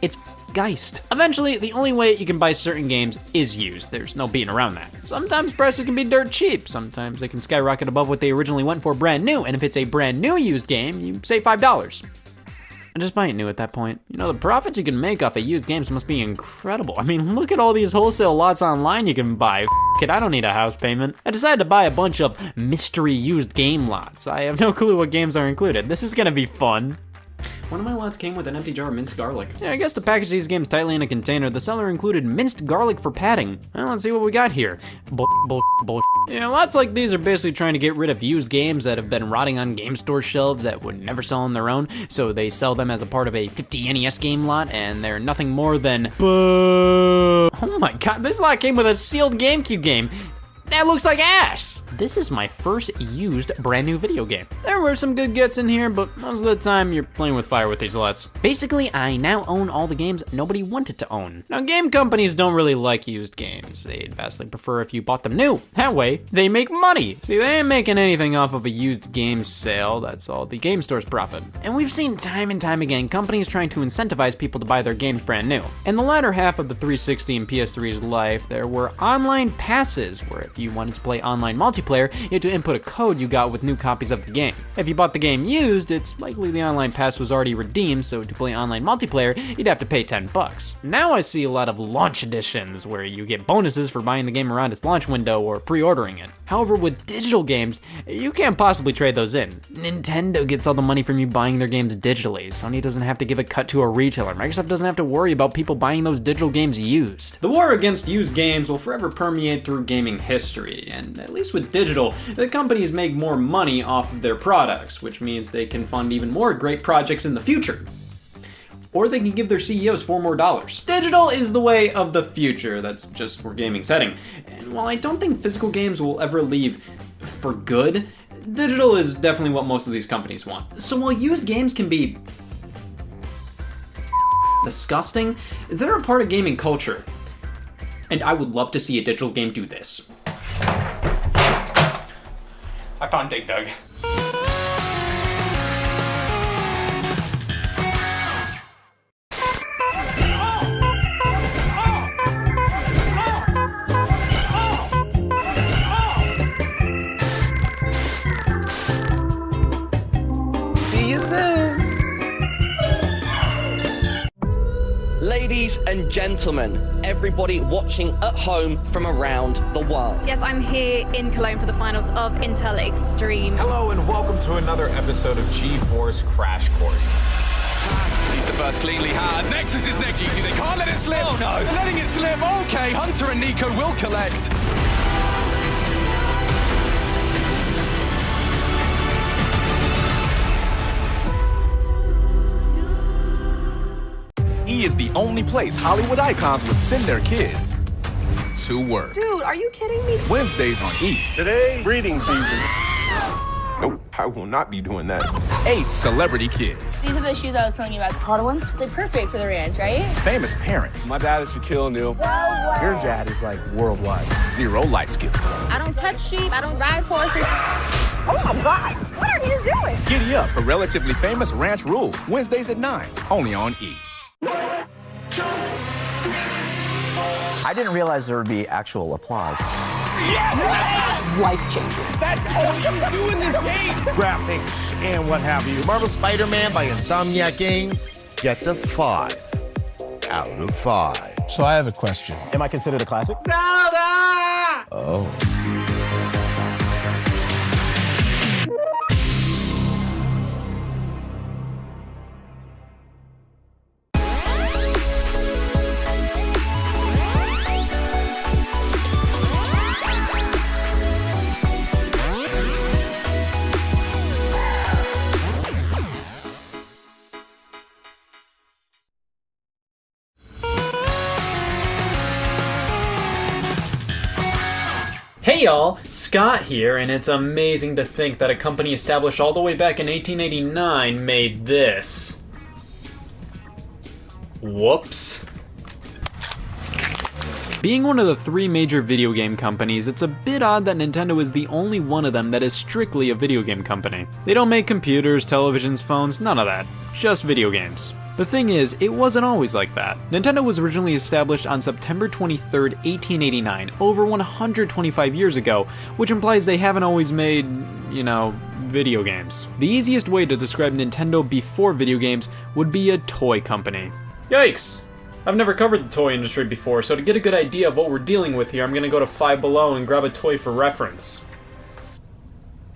it's Geist. Eventually, the only way you can buy certain games is used. There's no beating around that. Sometimes prices can be dirt cheap. Sometimes they can skyrocket above what they originally went for brand new, and if it's a brand new used game, you save $5. And just buy it new at that point. You know, the profits you can make off of used games must be incredible. I mean, look at all these wholesale lots online you can buy. F it, I don't need a house payment. I decided to buy a bunch of mystery used game lots. I have no clue what games are included. This is gonna be fun. One of my lots came with an empty jar of minced garlic. Yeah, I guess to package these games tightly in a container, the seller included minced garlic for padding. Well, let's see what we got here. Bull. Yeah, lots like these are basically trying to get rid of used games that have been rotting on game store shelves that would never sell on their own, so they sell them as a part of a 50 NES game lot, and they're nothing more than boo. Oh my god, this lot came with a sealed GameCube game. That looks like ass! This is my first used brand new video game. There were some good gets in here, but most of the time you're playing with fire with these lots. Basically, I now own all the games nobody wanted to own. Now, game companies don't really like used games. They'd vastly prefer if you bought them new. That way, they make money. See, they ain't making anything off of a used game sale. That's all the game store's profit. And we've seen time and time again companies trying to incentivize people to buy their games brand new. In the latter half of the 360 and PS3's life, there were online passes where if you wanted to play online multiplayer, you had to input a code you got with new copies of the game. If you bought the game used, it's likely the online pass was already redeemed, so to play online multiplayer, you'd have to pay $10. Now I see a lot of launch editions where you get bonuses for buying the game around its launch window or pre-ordering it. However, with digital games, you can't possibly trade those in. Nintendo gets all the money from you buying their games digitally. Sony doesn't have to give a cut to a retailer. Microsoft doesn't have to worry about people buying those digital games used. The war against used games will forever permeate through gaming history, and at least with digital, the companies make more money off of their products, which means they can fund even more great projects in the future. Or they can give their CEOs $4 more. Digital is the way of the future. That's just for gaming's heading. And while I don't think physical games will ever leave for good, digital is definitely what most of these companies want. So while used games can be disgusting, they're a part of gaming culture. And I would love to see a digital game do this. I found Dig Dug. See you soon. Ladies and gentlemen, everybody watching at home from around the world. Yes, I'm here in Cologne for the finals of Intel Extreme. Hello and welcome to another episode of G4's Crash Course. He's the first cleanly has. Nexus is next. G2, they can't let it slip. Oh no. They're letting it slip. Okay, Hunter and Nico will collect. E is the only place Hollywood icons would send their kids to work. Dude, are you kidding me? Wednesdays on E. Today, breeding season. Nope, I will not be doing that. 8 celebrity kids. These are the shoes I was telling you about. The Prada ones? They're perfect for the ranch, right? Famous parents. My dad is Shaquille O'Neal. Your dad is like worldwide. 0 life skills. I don't touch sheep. I don't ride horses. Oh my God, what are you doing? Giddy up for relatively famous ranch rules. Wednesdays at 9, only on E. I didn't realize there would be actual applause. Yes! Life-changing. That's all you do in this game. Graphics and what have you. Marvel Spider-Man by Insomniac Games gets a 5 out of 5. So I have a question. Am I considered a classic? Zelda! Oh. Hey y'all, Scott here, and it's amazing to think that a company established all the way back in 1889 made this. Whoops. Being one of the 3 major video game companies, it's a bit odd that Nintendo is the only one of them that is strictly a video game company. They don't make computers, televisions, phones, none of that. Just video games. The thing is, it wasn't always like that. Nintendo was originally established on September 23rd, 1889, over 125 years ago, which implies they haven't always made, video games. The easiest way to describe Nintendo before video games would be a toy company. Yikes! I've never covered the toy industry before, so to get a good idea of what we're dealing with here, I'm gonna go to Five Below and grab a toy for reference.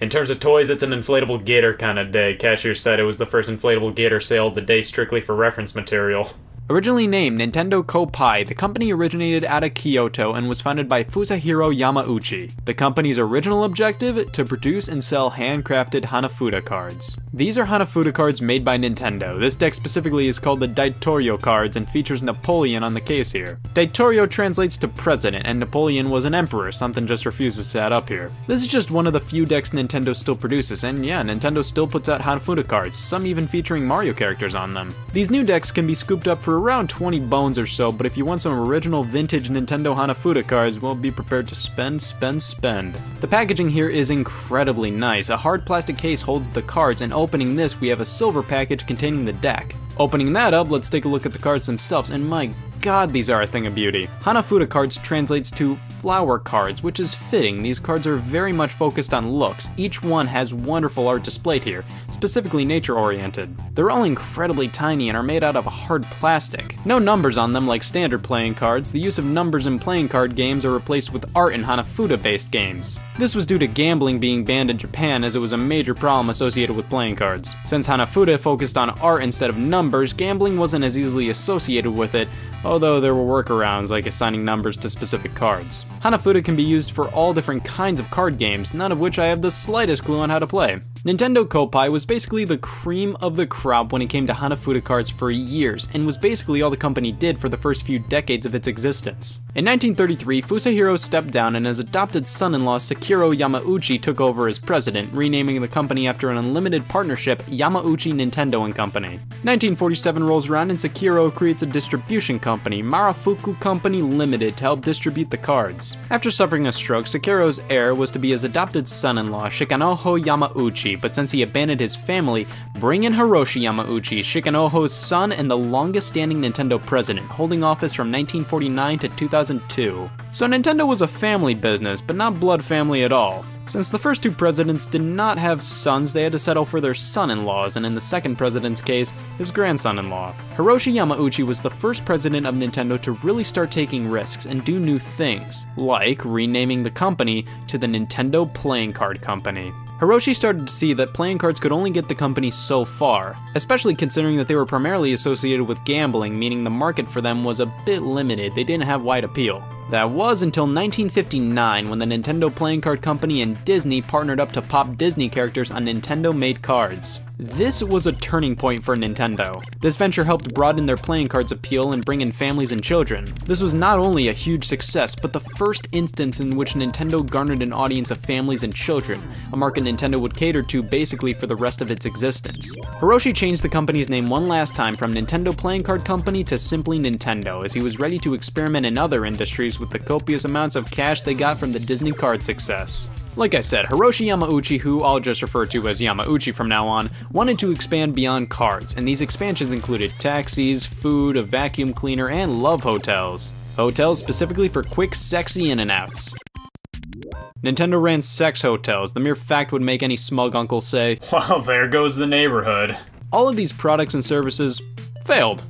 In terms of toys, it's an inflatable gator kind of day. Cashier said it was the first inflatable gator sale of the day strictly for reference material. Originally named Nintendo Koppai, the company originated out of Kyoto and was founded by Fusahiro Yamauchi. The company's original objective? To produce and sell handcrafted Hanafuda cards. These are Hanafuda cards made by Nintendo. This deck specifically is called the Daitorio cards and features Napoleon on the case here. Daitorio translates to president, and Napoleon was an emperor, something just refuses to add up here. This is just one of the few decks Nintendo still produces, and yeah, Nintendo still puts out Hanafuda cards, some even featuring Mario characters on them. These new decks can be scooped up for around 20 bones or so, but if you want some original vintage Nintendo Hanafuda cards, well, be prepared to spend. The packaging here is incredibly nice. A hard plastic case holds the cards, and opening this, we have a silver package containing the deck. Opening that up, let's take a look at the cards themselves, and my god, these are a thing of beauty. Hanafuda cards translates to flower cards, which is fitting. These cards are very much focused on looks. Each one has wonderful art displayed here, specifically nature-oriented. They're all incredibly tiny and are made out of hard plastic. No numbers on them like standard playing cards. The use of numbers in playing card games are replaced with art in Hanafuda-based games. This was due to gambling being banned in Japan, as it was a major problem associated with playing cards. Since Hanafuda focused on art instead of numbers, gambling wasn't as easily associated with it, although there were workarounds like assigning numbers to specific cards. Hanafuda can be used for all different kinds of card games, none of which I have the slightest clue on how to play. Nintendo Koppai was basically the cream of the crop when it came to Hanafuda cards for years, and was basically all the company did for the first few decades of its existence. In 1933, Fusahiro stepped down and his adopted son-in-law Sekiro Yamauchi took over as president, renaming the company after an unlimited partnership, Yamauchi Nintendo & Company. 1947 rolls around and Sekiro creates a distribution company, Marufuku Company Limited, to help distribute the cards. After suffering a stroke, Sekiro's heir was to be his adopted son-in-law, Shikanoho Yamauchi, Yamauchi, but since he abandoned his family, bring in Hiroshi Yamauchi, Shikanoho's son and the longest-standing Nintendo president, holding office from 1949 to 2002. So Nintendo was a family business, but not blood family at all. Since the first two presidents did not have sons, they had to settle for their son-in-laws, and in the second president's case, his grandson-in-law. Hiroshi Yamauchi was the first president of Nintendo to really start taking risks and do new things, like renaming the company to the Nintendo Playing Card Company. Hiroshi started to see that playing cards could only get the company so far, especially considering that they were primarily associated with gambling, meaning the market for them was a bit limited, they didn't have wide appeal. That was until 1959 when the Nintendo Playing Card Company and Disney partnered up to pop Disney characters on Nintendo-made cards. This was a turning point for Nintendo. This venture helped broaden their playing cards appeal and bring in families and children. This was not only a huge success, but the first instance in which Nintendo garnered an audience of families and children, a market Nintendo would cater to basically for the rest of its existence. Hiroshi changed the company's name one last time from Nintendo Playing Card Company to simply Nintendo, as he was ready to experiment in other industries with the copious amounts of cash they got from the Disney card success. Like I said, Hiroshi Yamauchi, who I'll just refer to as Yamauchi from now on, wanted to expand beyond cards, and these expansions included taxis, food, a vacuum cleaner, and love hotels. Hotels specifically for quick, sexy in-and-outs. Nintendo ran sex hotels. The mere fact would make any smug uncle say, "Well, there goes the neighborhood." All of these products and services failed.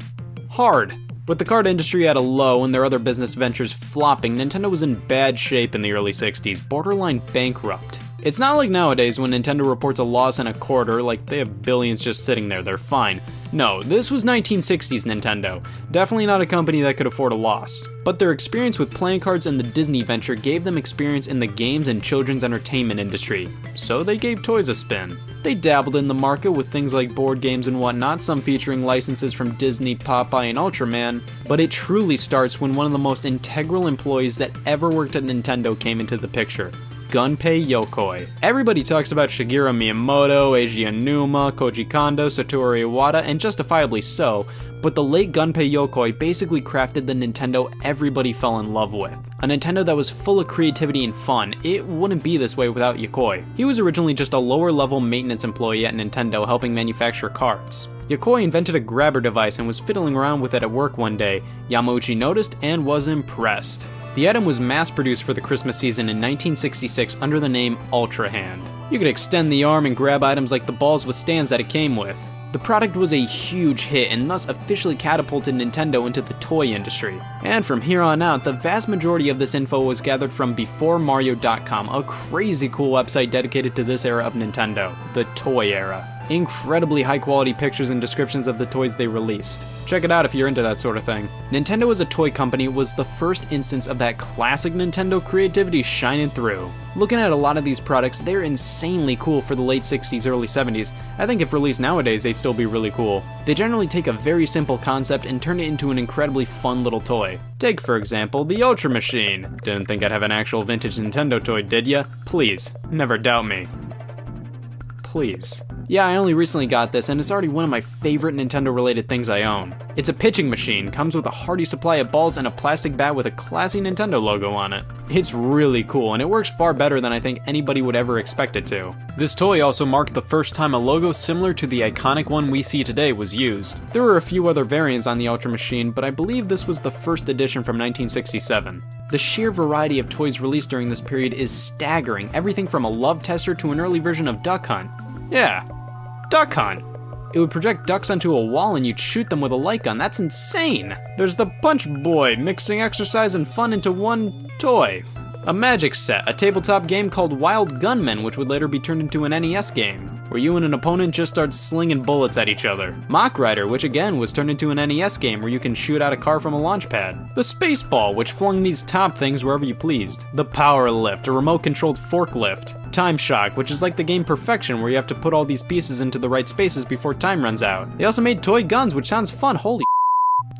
Hard. With the card industry at a low and their other business ventures flopping, Nintendo was in bad shape in the early 60s, borderline bankrupt. It's not like nowadays when Nintendo reports a loss in a quarter, like they have billions just sitting there, they're fine. No, this was 1960s Nintendo. Definitely not a company that could afford a loss. But their experience with playing cards and the Disney venture gave them experience in the games and children's entertainment industry. So they gave toys a spin. They dabbled in the market with things like board games and whatnot, some featuring licenses from Disney, Popeye, and Ultraman. But it truly starts when one of the most integral employees that ever worked at Nintendo came into the picture. Gunpei Yokoi. Everybody talks about Shigeru Miyamoto, Eiji Aonuma, Koji Kondo, Satoru Iwata, and justifiably so, but the late Gunpei Yokoi basically crafted the Nintendo everybody fell in love with. A Nintendo that was full of creativity and fun. It wouldn't be this way without Yokoi. He was originally just a lower level maintenance employee at Nintendo helping manufacture cards. Yokoi invented a grabber device and was fiddling around with it at work one day. Yamauchi noticed and was impressed. The item was mass-produced for the Christmas season in 1966 under the name Ultra Hand. You could extend the arm and grab items like the balls with stands that it came with. The product was a huge hit and thus officially catapulted Nintendo into the toy industry. And from here on out, the vast majority of this info was gathered from BeforeMario.com, a crazy cool website dedicated to this era of Nintendo, the toy era. Incredibly high quality pictures and descriptions of the toys they released. Check it out if you're into that sort of thing. Nintendo as a toy company was the first instance of that classic Nintendo creativity shining through. Looking at a lot of these products, they're insanely cool for the late 60s, early 70s. I think if released nowadays, they'd still be really cool. They generally take a very simple concept and turn it into an incredibly fun little toy. Take, for example, the Ultra Machine. Didn't think I'd have an actual vintage Nintendo toy, did ya? Please, never doubt me. Please. Yeah, I only recently got this, and it's already one of my favorite Nintendo-related things I own. It's a pitching machine, comes with a hearty supply of balls and a plastic bat with a classy Nintendo logo on it. It's really cool, and it works far better than I think anybody would ever expect it to. This toy also marked the first time a logo similar to the iconic one we see today was used. There were a few other variants on the Ultra Machine, but I believe this was the first edition from 1967. The sheer variety of toys released during this period is staggering, everything from a love tester to an early version of Duck Hunt. Yeah, Duck Hunt. It would project ducks onto a wall and you'd shoot them with a light gun. That's insane. There's the Punch Boy, mixing exercise and fun into one toy. A Magic Set, a tabletop game called Wild Gunman, which would later be turned into an NES game, where you and an opponent just start slinging bullets at each other. Mach Rider, which again was turned into an NES game where you can shoot out a car from a launch pad. The Space Ball, which flung these top things wherever you pleased. The Power Lift, a remote-controlled forklift. Time Shock, which is like the game Perfection, where you have to put all these pieces into the right spaces before time runs out. They also made toy guns, which sounds fun, holy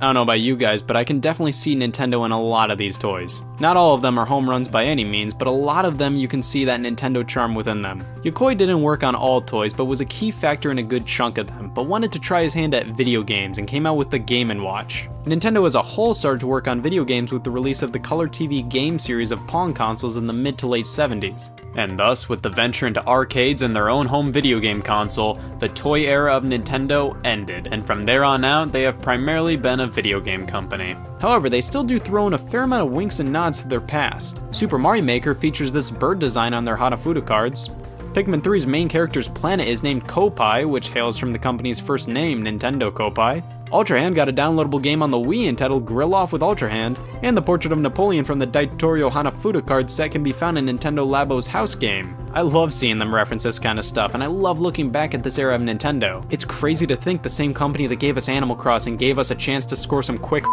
I don't know about you guys, but I can definitely see Nintendo in a lot of these toys. Not all of them are home runs by any means, but a lot of them you can see that Nintendo charm within them. Yokoi didn't work on all toys, but was a key factor in a good chunk of them, but wanted to try his hand at video games and came out with the Game & Watch. Nintendo as a whole started to work on video games with the release of the Color TV game series of Pong consoles in the mid to late 70s. And thus, with the venture into arcades and their own home video game console, the toy era of Nintendo ended, and from there on out, they have primarily been a video game company. However, they still do throw in a fair amount of winks and nods to their past. Super Mario Maker features this bird design on their Hanafuda cards. Pikmin 3's main character's planet is named Kopai, which hails from the company's first name, Nintendo Kopai. Ultra Hand got a downloadable game on the Wii entitled Grill Off with Ultra Hand, and the portrait of Napoleon from the Daitorio Hanafuda card set can be found in Nintendo Labo's House game. I love seeing them reference this kind of stuff, and I love looking back at this era of Nintendo. It's crazy to think the same company that gave us Animal Crossing gave us a chance to score some quick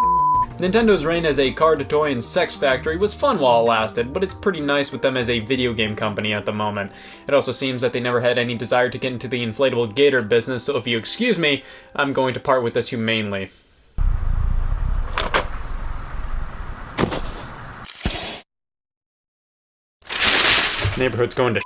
Nintendo's reign as a card, toy, and sex factory was fun while it lasted, but it's pretty nice with them as a video game company at the moment. It also seems that they never had any desire to get into the inflatable gator business, so if you excuse me, I'm going to part with this humanely. Neighborhood's going to